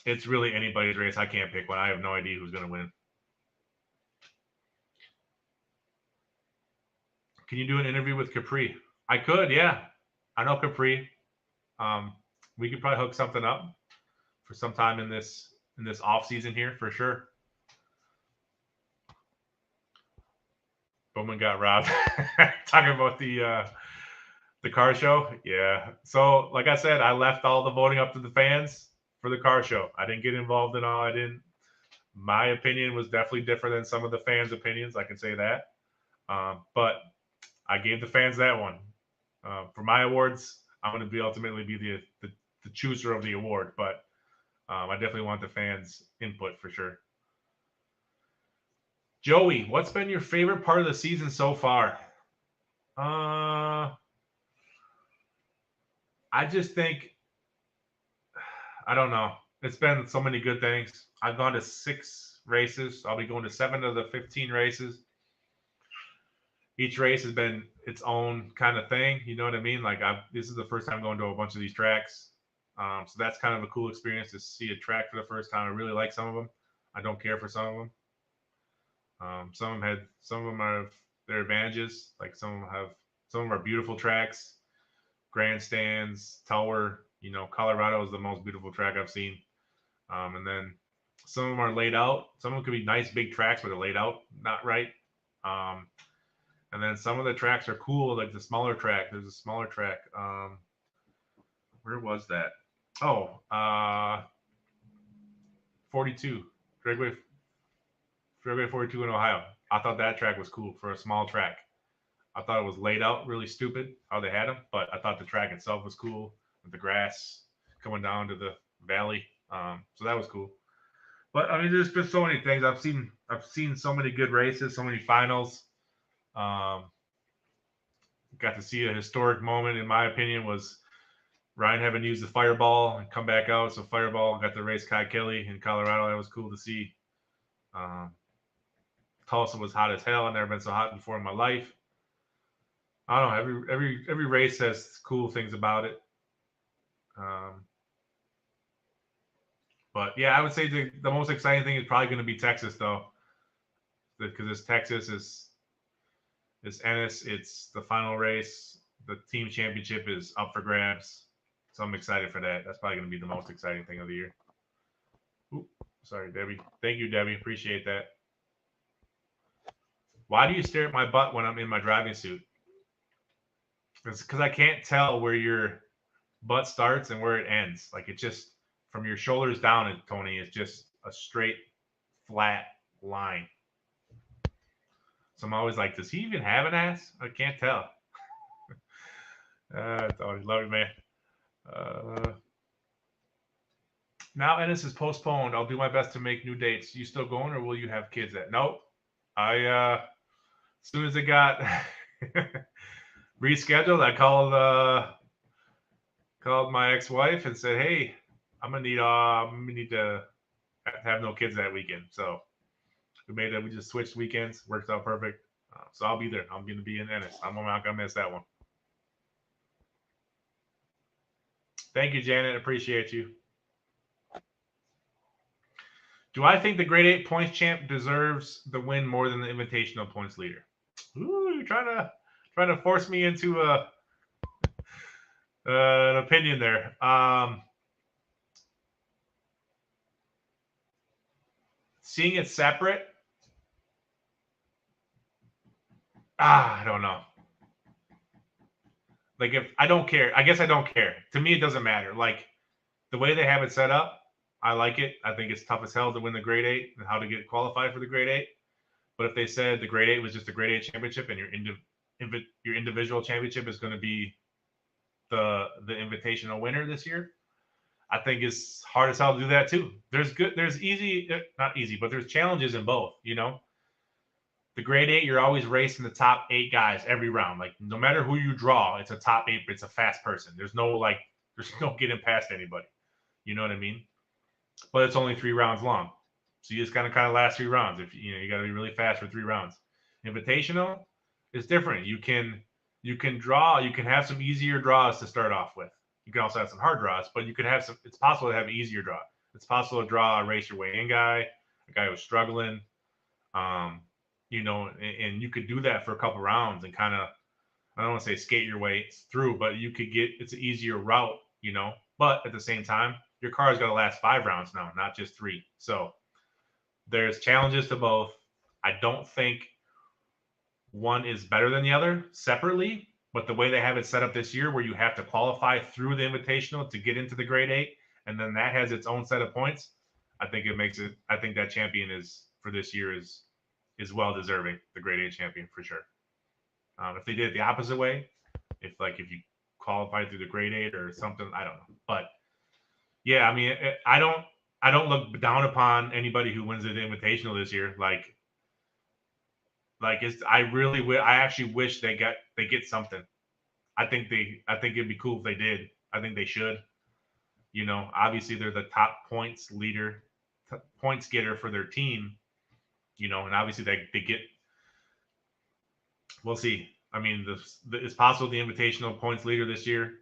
it's really anybody's race. I can't pick one. I have no idea who's going to win. Can you do an interview with Capri? I could, yeah. I know Capri. We could probably hook something up for some time in this off season here for sure. Bowman got robbed. Talking about the car show, yeah. So like I said, I left all the voting up to the fans for the car show. I didn't get involved in all. My opinion was definitely different than some of the fans' opinions. I can say that. But I gave the fans that one. For my awards, I'm going to ultimately be the chooser of the award. But I definitely want the fans' input for sure. Joey, what's been your favorite part of the season so far? I just think, I don't know. It's been so many good things. I've gone to 6 races. I'll be going to 7 of the 15 races. Each race has been its own kind of thing. You know what I mean? Like, this is the first time going to a bunch of these tracks. So that's kind of a cool experience to see a track for the first time. I really like some of them. I don't care for some of them. Some of them have their advantages. Like some of them are beautiful tracks, grandstands, tower. You know, Colorado is the most beautiful track I've seen. And then some of them are laid out. Some of them could be nice big tracks, but they're laid out not right. And then some of the tracks are cool, like the smaller track. There's a smaller track. Where was that? Oh, 42. Dragway 42 in Ohio. I thought that track was cool for a small track. I thought it was laid out really stupid how they had them, but I thought the track itself was cool with the grass coming down to the valley. So that was cool. But I mean, there's been so many things. I've seen so many good races, so many finals. Got to see a historic moment, in my opinion, was Ryan having used the fireball and come back out. So fireball got to race Kai Kelly in Colorado. That was cool to see. Tulsa was hot as hell. I've never been so hot before in my life. I don't know. Every race has cool things about it. But yeah, I would say the most exciting thing is probably going to be Texas, though, because it's Texas, it's Ennis, it's the final race. The team championship is up for grabs, so I'm excited for that. That's probably going to be the most exciting thing of the year. Ooh, sorry, Debbie. Thank you, Debbie. Appreciate that. Why do you stare at my butt when I'm in my driving suit? It's because I can't tell where your butt starts and where it ends. Like, it just, from your shoulders down, Tony, it's just a straight, flat line. So I'm always like, does he even have an ass? I can't tell. Tony, love you, man. Now Ennis is postponed. I'll do my best to make new dates. You still going, or will you have kids at? Nope. As soon as it got rescheduled, I called my ex-wife and said, "Hey, I'm gonna need to have no kids that weekend." So we made it. We just switched weekends. Works out perfect. So I'll be there. I'm gonna be in Ennis. I'm not gonna miss that one. Thank you, Janet. Appreciate you. Do I think the grade 8 points champ deserves the win more than the invitational points leader? Ooh, you're trying to force me into an opinion there. Seeing it separate, I don't know. Like, if I don't care, I guess I don't care. To me, it doesn't matter. Like, the way they have it set up, I like it. I think it's tough as hell to win the grade 8 and how to get qualified for the grade 8. But if they said the grade 8 was just a grade 8 championship and your individual championship is going to be the invitational winner this year, I think it's hard as hell to do that too. There's not easy, but there's challenges in both. You know, the grade 8, you're always racing the top 8 guys every round. Like, no matter who you draw, it's a top 8. It's a fast person. There's no getting past anybody. You know what I mean? But it's only 3 rounds long, so you just gotta kind of last 3 rounds. If you got to be really fast for 3 rounds. Invitational is different. You can draw. You can have some easier draws to start off with. You can also have some hard draws, but you could have some. It's possible to have an easier draw. It's possible to draw a race your way in guy, a guy who's struggling. And you could do that for a couple rounds and kind of, I don't want to say skate your way through, but it's an easier route, But at the same time, your car's got to last 5 rounds now, not just 3. So there's challenges to both. I don't think one is better than the other separately, but the way they have it set up this year, where you have to qualify through the invitational to get into the grade 8, and then that has its own set of points, I think that champion is for this year is well deserving, the grade 8 champion for sure. If they did it the opposite way, if you qualify through the grade 8 or something, I don't know. But yeah, I mean, I don't look down upon anybody who wins the Invitational this year. I actually wish they get something. I think it'd be cool if they did. I think they should. Obviously they're the top points leader, points getter for their team. And obviously they get. We'll see. I mean, it's possible the Invitational points leader this year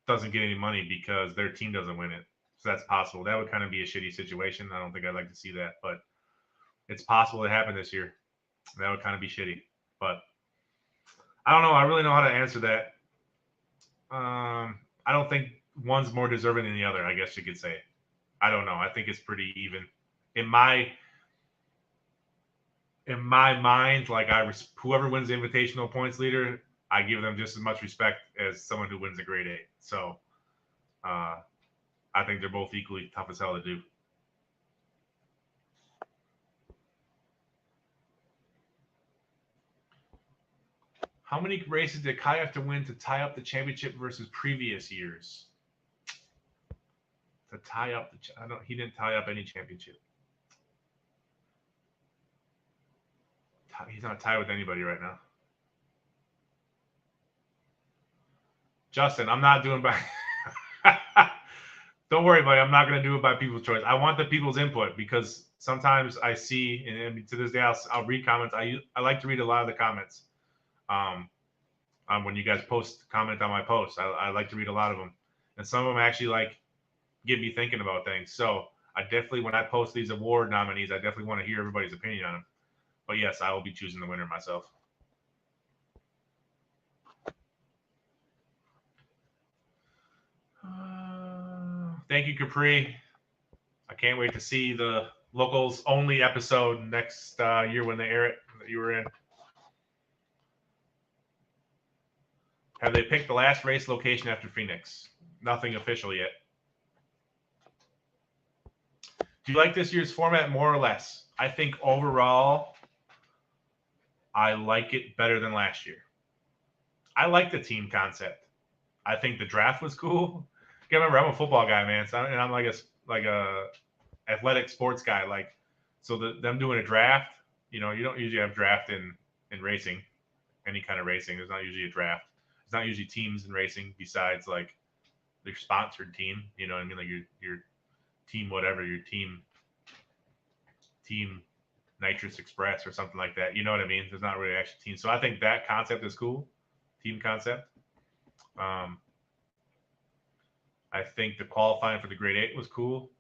doesn't get any money because their team doesn't win it. So that's possible. That would kind of be a shitty situation. I don't think I'd like to see that, but it's possible to happen this year. That would kind of be shitty. But I don't know. I really know how to answer that. I don't think one's more deserving than the other, I guess you could say. I don't know. I think it's pretty even. In my mind, whoever wins the Invitational points leader, I give them just as much respect as someone who wins a grade 8. So I think they're both equally tough as hell to do. How many races did Kai have to win to tie up the championship versus previous years? To tie up he didn't tie up any championship. He's not tied with anybody right now. Justin, I'm not doing by. Don't worry, buddy. I'm not going to do it by people's choice. I want the people's input because sometimes I see, and to this day, I'll read comments. I like to read a lot of the comments. When you guys comment on my posts, I like to read a lot of them, and some of them actually get me thinking about things. So I definitely, when I post these award nominees, I definitely want to hear everybody's opinion on them. But yes, I will be choosing the winner myself. Thank you, Capri. I can't wait to see the Locals only episode next year when they air it that you were in. Have they picked the last race location after Phoenix? Nothing official yet. Do you like this year's format more or less? I think overall, I like it better than last year. I like the team concept. I think the draft was cool. You remember, I'm a football guy, man, and I'm like a athletic sports guy. Them doing a draft, you don't usually have draft in racing, any kind of racing. There's not usually a draft. It's not usually teams in racing besides their sponsored team. You know what I mean? Like your team, whatever, your team Nitrous Express or something like that. You know what I mean? There's not really actually team. So I think that concept is cool. Team concept. I think the qualifying for the grade 8 was cool.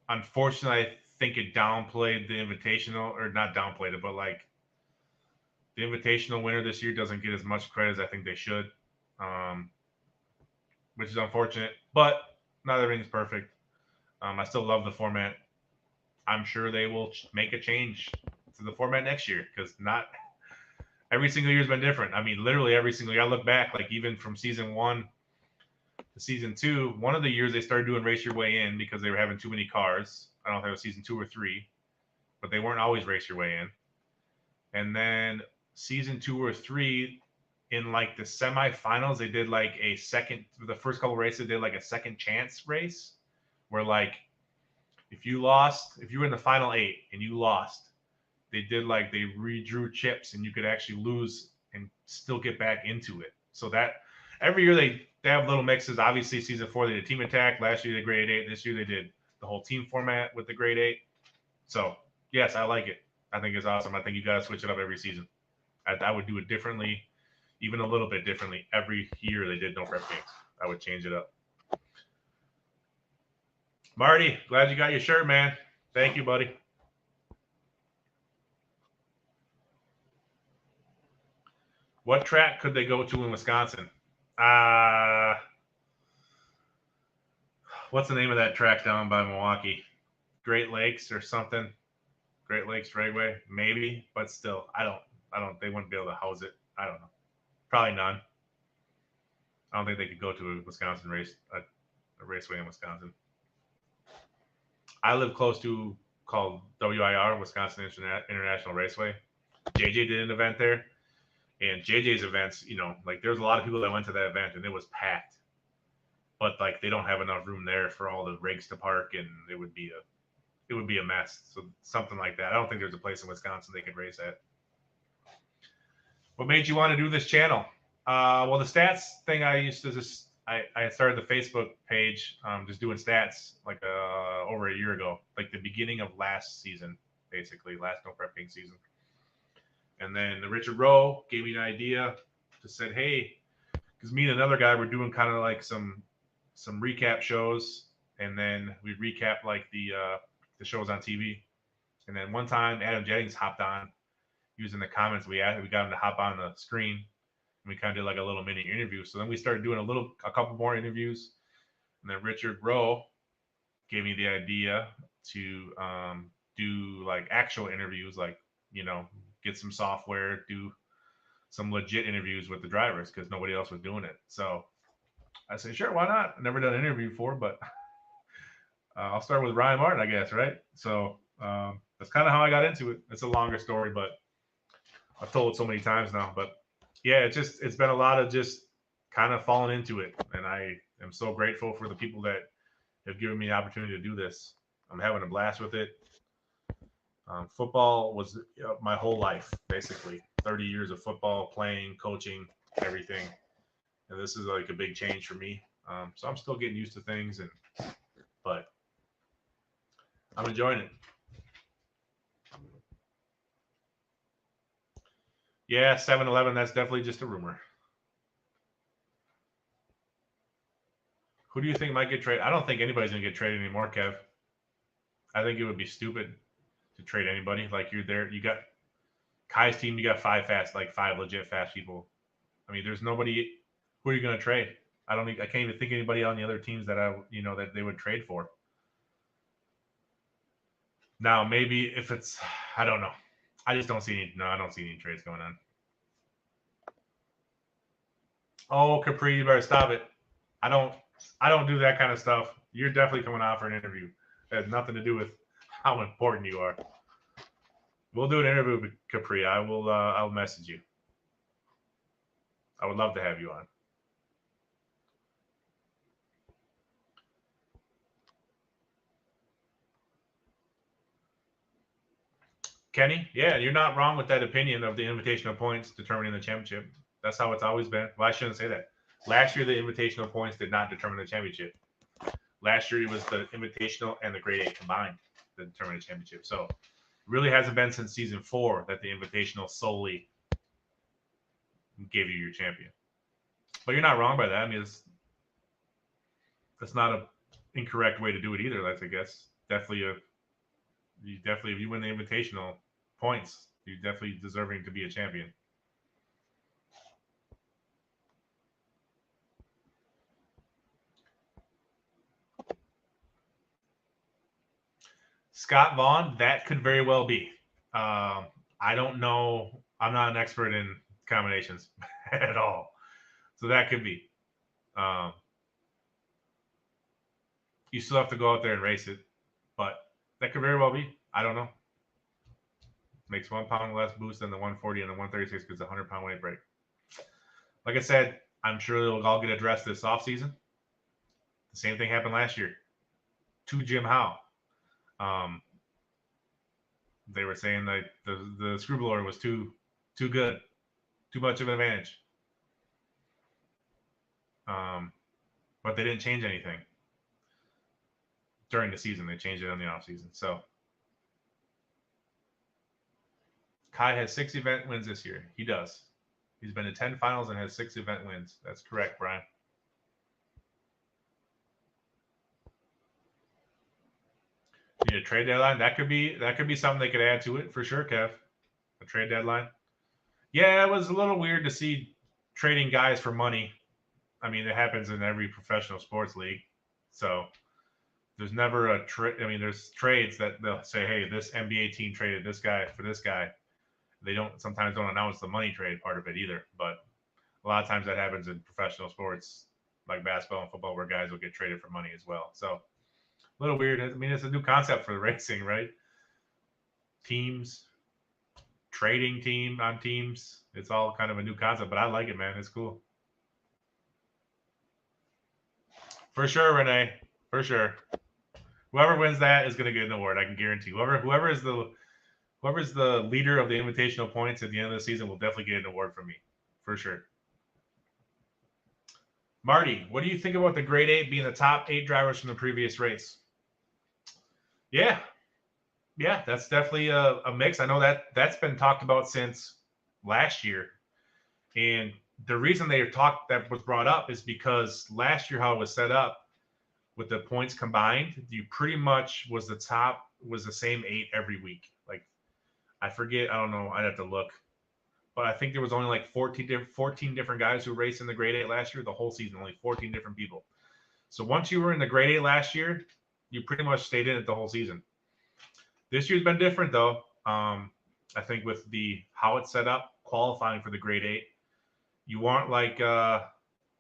Unfortunately, I think it downplayed the Invitational, or not downplayed it, but the Invitational winner this year doesn't get as much credit as I think they should, which is unfortunate. But not everything's perfect. I still love the format. I'm sure they will make a change to the format next year because not every single year has been different. I mean, literally every single year. I look back, even from season 1 to season 2, one of the years they started doing Race Your Way In because they were having too many cars. I don't know if it was season 2 or 3, but they weren't always Race Your Way In. And then season 2 or 3, in the semifinals, they did the first couple races, they did a second chance race where if you were in the final 8 and you lost, they redrew chips and you could actually lose and still get back into it. So that every year they have little mixes. Obviously, season 4 they did team attack. Last year they did grade 8. This year they did the whole team format with the grade 8. So yes, I like it. I think it's awesome. I think you got to switch it up every season. I would do it differently, even a little bit differently every year they did no prep games. I would change it up. Marty, glad you got your shirt, man. Thank you, buddy. What track could they go to in Wisconsin? What's the name of that track down by Milwaukee? Great Lakes or something? Great Lakes Dragway, maybe, but still, I don't. They wouldn't be able to house it. I don't know. Probably none. I don't think they could go to a Wisconsin race, a raceway in Wisconsin. I live close to called WIR, Wisconsin International Raceway. JJ did an event there, and JJ's events, there's a lot of people that went to that event, and it was packed. but like they don't have enough room there for all the rigs to park, and it would be a mess. So something like that. I don't think there's a place in Wisconsin they could race at. What made you want to do this channel? Well, the stats thing I used to I started the Facebook page just doing stats like over a year ago, like the beginning of last season, basically last no prepping season. And then Richard Rowe gave me an idea. Just said, hey, because me and another guy were doing kind of like some recap shows, and then we recap like the shows on TV. And then one time Adam Jennings hopped on using the comments we got him to hop on the screen, and we kind of did like a little mini interview. So then we started doing a couple more interviews, and then Richard Rowe gave me the idea to do like actual interviews, like get some software, do some legit interviews with the drivers because nobody else was doing it. So I said, sure, why not? I've never done an interview before, but I'll start with Ryan Martin, I guess, right? So that's kind of how I got into it. It's a longer story, but I've told it so many times now. But yeah, it's been a lot of just kind of falling into it, and I am so grateful for the people that have given me the opportunity to do this. I'm having a blast with it. Football was my whole life, basically. 30 years of football, playing, coaching, everything. And this is like a big change for me. So I'm still getting used to things, but I'm enjoying it. Yeah, 7-Eleven, that's definitely just a rumor. Who do you think might get traded? I don't think anybody's going to get traded anymore, Kev. I think it would be stupid to trade anybody. Like you're there, you got Kai's team, you got five legit fast people. I mean, there's nobody. Who are you going to trade? I can't even think of anybody on the other teams that that they would trade for. Now, maybe if it's, I don't know. I just don't see any. No, I don't see any trades going on. Oh, Capri, you better stop it. I don't do that kind of stuff. You're definitely coming out for an interview. It has nothing to do with how important you are. We'll do an interview with Capri. I'll message you. I would love to have you on. Kenny, yeah, you're not wrong with that opinion of the invitational points determining the championship. That's how it's always been. Well, I shouldn't say that. Last year, the invitational points did not determine the championship. Last year, it was the invitational and the grade A combined that determined the championship. So it really hasn't been since season 4 that the invitational solely gave you your champion. But you're not wrong by that. I mean, that's not an incorrect way to do it either. That's, I guess, definitely if you win the invitational points, you're definitely deserving to be a champion. Scott Vaughn, that could very well be. I don't know. I'm not an expert in combinations at all. So that could be. You still have to go out there and race it, but that could very well be. I don't know. Makes 1 pound less boost than the 140 and the 136 because the 100-pound weight break. Like I said, I'm sure it'll all get addressed this offseason. The same thing happened last year to Jim Howe. They were saying that the screw blower was too good, too much of an advantage. But they didn't change anything during the season. They changed it on the off season. So Kai has 6 event wins this year. He does. He's been to 10 finals and has 6 event wins. That's correct, Brian. You need a trade deadline. That could be something they could add to it for sure, Kev. A trade deadline. Yeah, it was a little weird to see trading guys for money. I mean, it happens in every professional sports league. So there's never a trade. I mean, there's trades that they'll say, hey, this NBA team traded this guy for this guy. They sometimes don't announce the money trade part of it either. But a lot of times that happens in professional sports like basketball and football where guys will get traded for money as well. So a little weird. I mean, it's a new concept for the racing, right? Teams, trading team on teams. It's all kind of a new concept, but I like it, man. It's cool. For sure, Renee. For sure. Whoever wins that is going to get an award. I can guarantee. Whoever is the leader of the invitational points at the end of the season will definitely get an award from me. For sure. Marty, what do you think about the grade 8 being the top 8 drivers from the previous race? Yeah, that's definitely a mix. I know that's been talked about since last year, and the reason that was brought up is because last year how it was set up with the points combined, you pretty much was the same 8 every week. Like I forget, I don't know, I'd have to look, but I think there was only like 14 different guys who raced in the grade 8 last year. The whole season, only 14 different people. So once you were in the grade 8 last year, you pretty much stayed in it the whole season. This year's been different though. I think with how it's set up, qualifying for the grade 8, you aren't like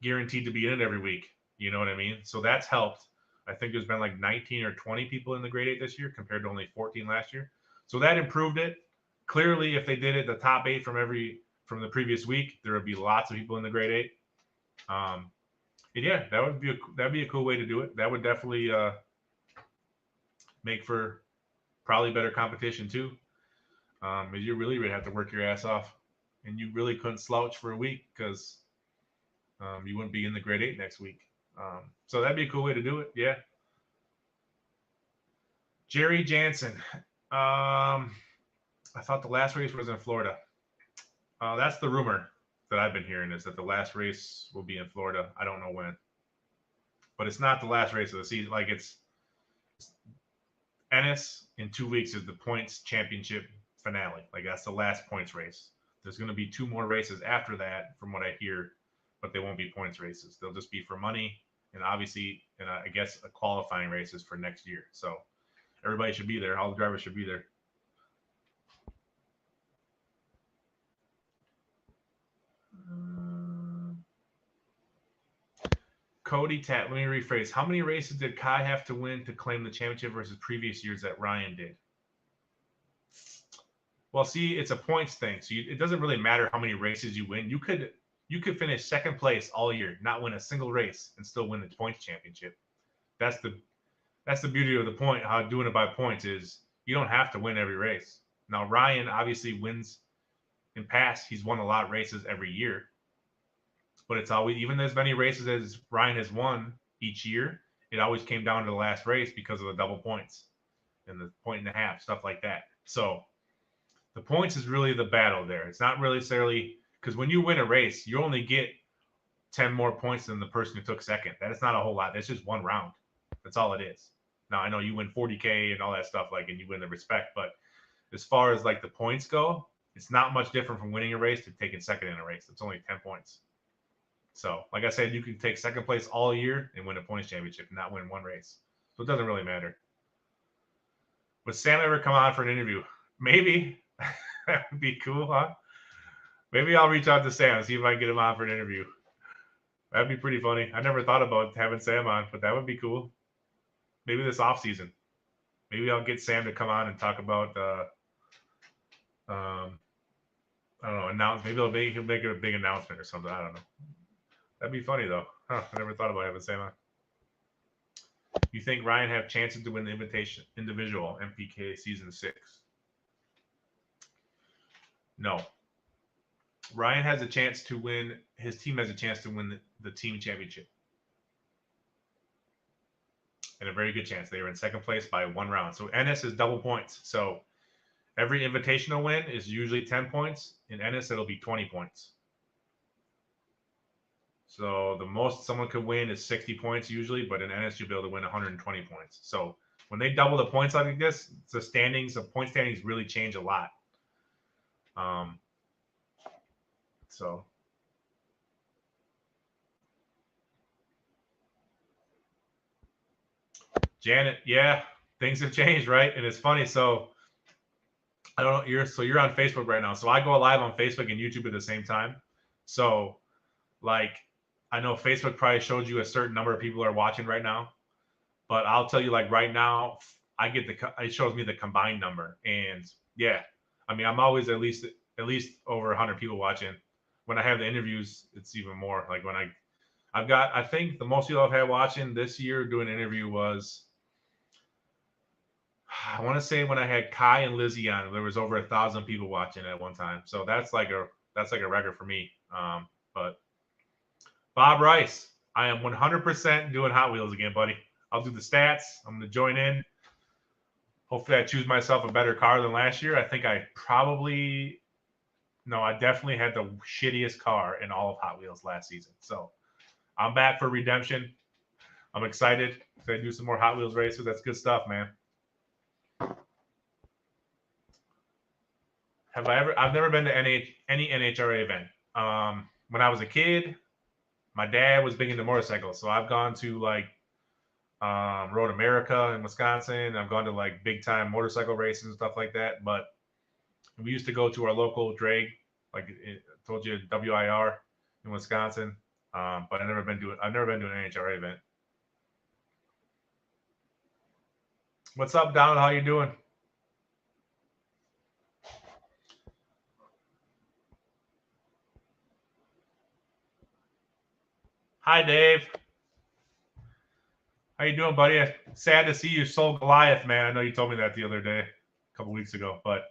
guaranteed to be in it every week. You know what I mean? So that's helped. I think there's been like 19 or 20 people in the grade 8 this year compared to only 14 last year. So that improved it. Clearly, if they did it the top 8 from the previous week, there would be lots of people in the grade 8. And yeah, that'd be a cool way to do it. That would definitely make for probably better competition too. You really would have to work your ass off, and you really couldn't slouch for a week because you wouldn't be in the grade 8 next week. So that'd be a cool way to do it. Yeah. Jerry Jansen. I thought the last race was in Florida. That's the rumor that I've been hearing, is that the last race will be in Florida. I don't know when, but it's not the last race of the season. Like it's Ennis in 2 weeks is the points championship finale. Like that's the last points race. There's going to be 2 more races after that, from what I hear, but they won't be points races. They'll just be for money, and obviously, and I guess a qualifying races for next year. So everybody should be there. All the drivers should be there. Cody Tat, let me rephrase. How many races did Kai have to win to claim the championship versus previous years that Ryan did? Well, see, it's a points thing. So it doesn't really matter how many races you win. You could finish second place all year, not win a single race, and still win the points championship. That's the beauty of the point. How doing it by points is you don't have to win every race. Now Ryan obviously wins. In past, he's won a lot of races every year. But it's always, even as many races as Ryan has won each year, it always came down to the last race because of the double points and the point and a half, stuff like that. So the points is really the battle there. It's not really necessarily, because when you win a race, you only get 10 more points than the person who took second. That is not a whole lot. That's just one round. That's all it is. Now, I know you win 40K and all that stuff, like, and you win the respect, but as far as like the points go, it's not much different from winning a race to taking second in a race. It's only 10 points. So, like I said, you can take second place all year and win a points championship and not win one race. So it doesn't really matter. Would Sam ever come on for an interview? Maybe. That would be cool, huh? Maybe I'll reach out to Sam and see if I can get him on for an interview. That'd be pretty funny. I never thought about having Sam on, but that would be cool. Maybe this off season. Maybe I'll get Sam to come on and talk about I don't know, maybe he'll make a big announcement or something. I don't know. That'd be funny though. Huh, I never thought about having Sam on. You think Ryan have chances to win the invitation individual MPK season 6? No. Ryan has a chance to win. His team has a chance to win the team championship. And a very good chance. They were in second place by 1 round. So Ennis is double points. So every invitational win is usually 10 points. In Ennis, it'll be 20 points. So the most someone could win is 60 points usually, but in Ennis, you'll be able to win 120 points. So when they double the points like this, the point standings really change a lot. So Janet, yeah, things have changed, right? And it's funny. So I don't know. You're on Facebook right now. So I go live on Facebook and YouTube at the same time. So like, I know Facebook probably showed you a certain number of people are watching right now, but I'll tell you, like right now, it shows me the combined number, and yeah, I mean, I'm always at least over 100 people watching. When I have the interviews, it's even more. Like when I I think the most people I've had watching this year doing an interview was, I want to say when I had Kai and Lizzie on, there was over 1,000 people watching at one time. So that's like a record for me. But Bob Rice, I am 100% doing Hot Wheels again, buddy. I'll do the stats. I'm going to join in. Hopefully I choose myself a better car than last year. I think I definitely had the shittiest car in all of Hot Wheels last season. So I'm back for redemption. I'm excited to do some more Hot Wheels races. That's good stuff, man. I've never been to any NHRA event. When I was a kid, my dad was big into motorcycles. So I've gone to like Road America in Wisconsin. I've gone to like big time motorcycle races and stuff like that. But we used to go to our local drag, like I told you, WIR in Wisconsin. But I've never been to an NHRA event. What's up, Donald? How you doing? Hi, Dave. How you doing, buddy? Sad to see you sold Goliath, man. I know you told me that the other day, a couple weeks ago, but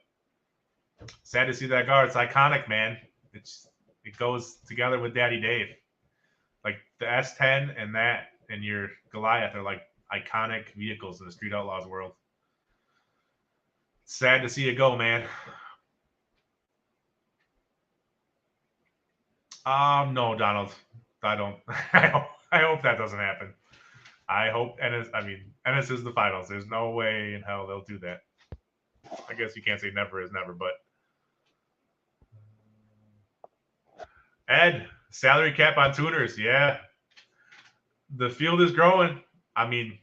sad to see that car. It's iconic, man. It goes together with Daddy Dave. Like the S10 and your Goliath are like iconic vehicles in the Street Outlaws world. Sad to see it go, man. No, Donald. I don't. I hope that doesn't happen. I hope Ennis is the finals. There's no way in hell they'll do that. I guess you can't say never is never, but Ed, salary cap on tuners, yeah. The field is growing. I mean,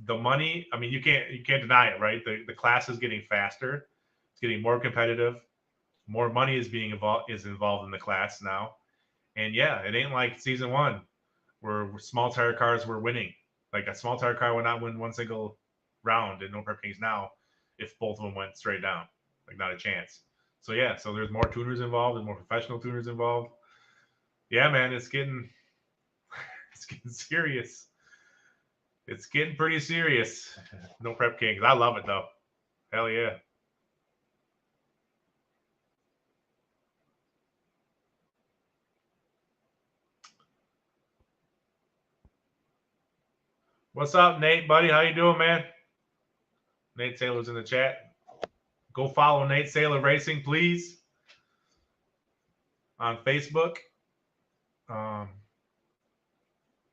the money. I mean, you can't deny it, right? The class is getting faster. It's getting more competitive. More money is involved in the class now. And yeah, it ain't like season one where small tire cars were winning. Like a small tire car would not win one single round in No Prep Kings now if both of them went straight down. Like not a chance. So yeah, so there's more tuners involved, there's more professional tuners involved. Yeah, man, it's getting serious. It's getting pretty serious. No Prep Kings. I love it though. Hell yeah. What's up, Nate, buddy? How you doing, man? Nate Saylor's in the chat. Go follow Nate Saylor Racing, please, on Facebook.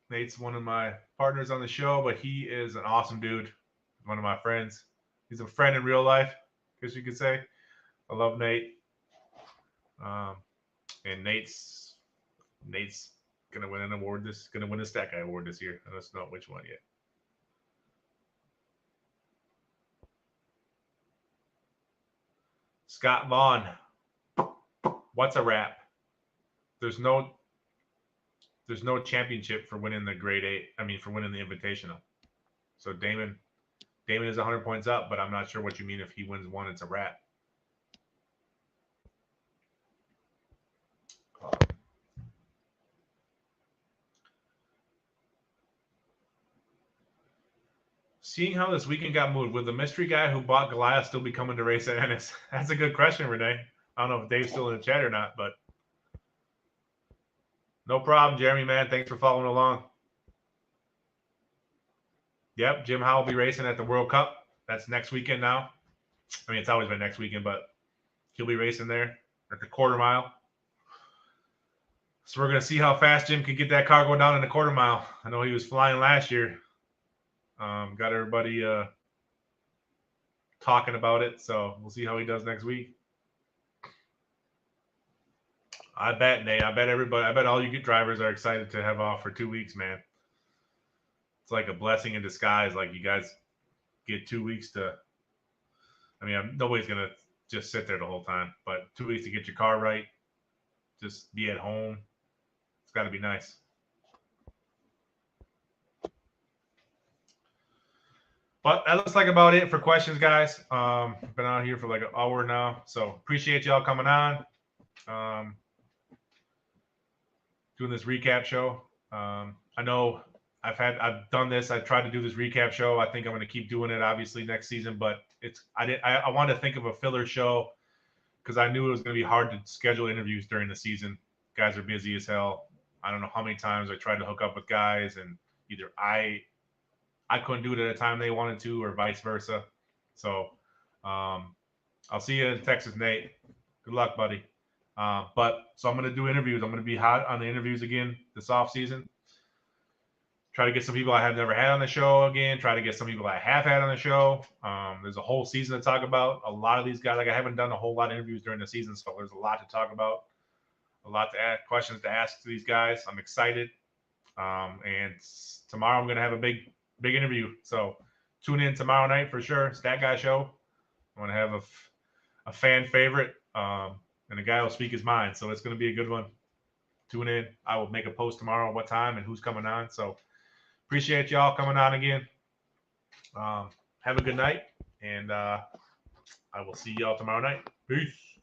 Nate's one of my partners on the show, but he is an awesome dude. One of my friends. He's a friend in real life, I guess you could say. I love Nate. And Nate's gonna win an award. Gonna win a Stat Guy award this year. I don't know which one yet. Scott Vaughn. What's a wrap? There's no championship for winning the grade 8. I mean, for winning the invitational. So Damon is 100 points up, but I'm not sure what you mean if he wins one, it's a wrap. Seeing how this weekend got moved, will the mystery guy who bought Goliath still be coming to race at Ennis? That's a good question, Renee. I don't know if Dave's still in the chat or not, but no problem, Jeremy, man. Thanks for following along. Yep, Jim Howe will be racing at the World Cup. That's next weekend now. I mean, it's always been next weekend, but he'll be racing there at the quarter mile. So we're going to see how fast Jim can get that car going down in the quarter mile. I know he was flying last year. Got everybody talking about it, so we'll see how he does next week. I bet, Nate. I bet everybody. I bet all you drivers are excited to have off for 2 weeks, man. It's like a blessing in disguise. Like you guys get 2 weeks to. I mean, nobody's gonna just sit there the whole time, but 2 weeks to get your car right, just be at home. It's got to be nice. But that looks like about it for questions, guys. Been out here for like an hour now, so appreciate y'all coming on. Doing this recap show. I know I've done this. I've tried to do this recap show. I think I'm going to keep doing it obviously next season, but I wanted to think of a filler show because I knew it was going to be hard to schedule interviews during the season. Guys are busy as hell. I don't know how many times I tried to hook up with guys, and either I couldn't do it at a time they wanted to, or vice versa. So I'll see you in Texas, Nate. Good luck, buddy. So I'm going to do interviews. I'm going to be hot on the interviews again this off season. Try to get some people I have never had on the show again. Try to get some people I have had on the show. There's a whole season to talk about. A lot of these guys, like I haven't done a whole lot of interviews during the season, so there's a lot to talk about, a lot to ask, questions to ask to these guys. I'm excited. And tomorrow I'm going to have a big interview. So tune in tomorrow night for sure. Stat Guy Show. I'm going to have a fan favorite, and the guy will speak his mind. So it's going to be a good one. Tune in. I will make a post tomorrow what time and who's coming on. So appreciate y'all coming on again. Have a good night, and I will see y'all tomorrow night. Peace.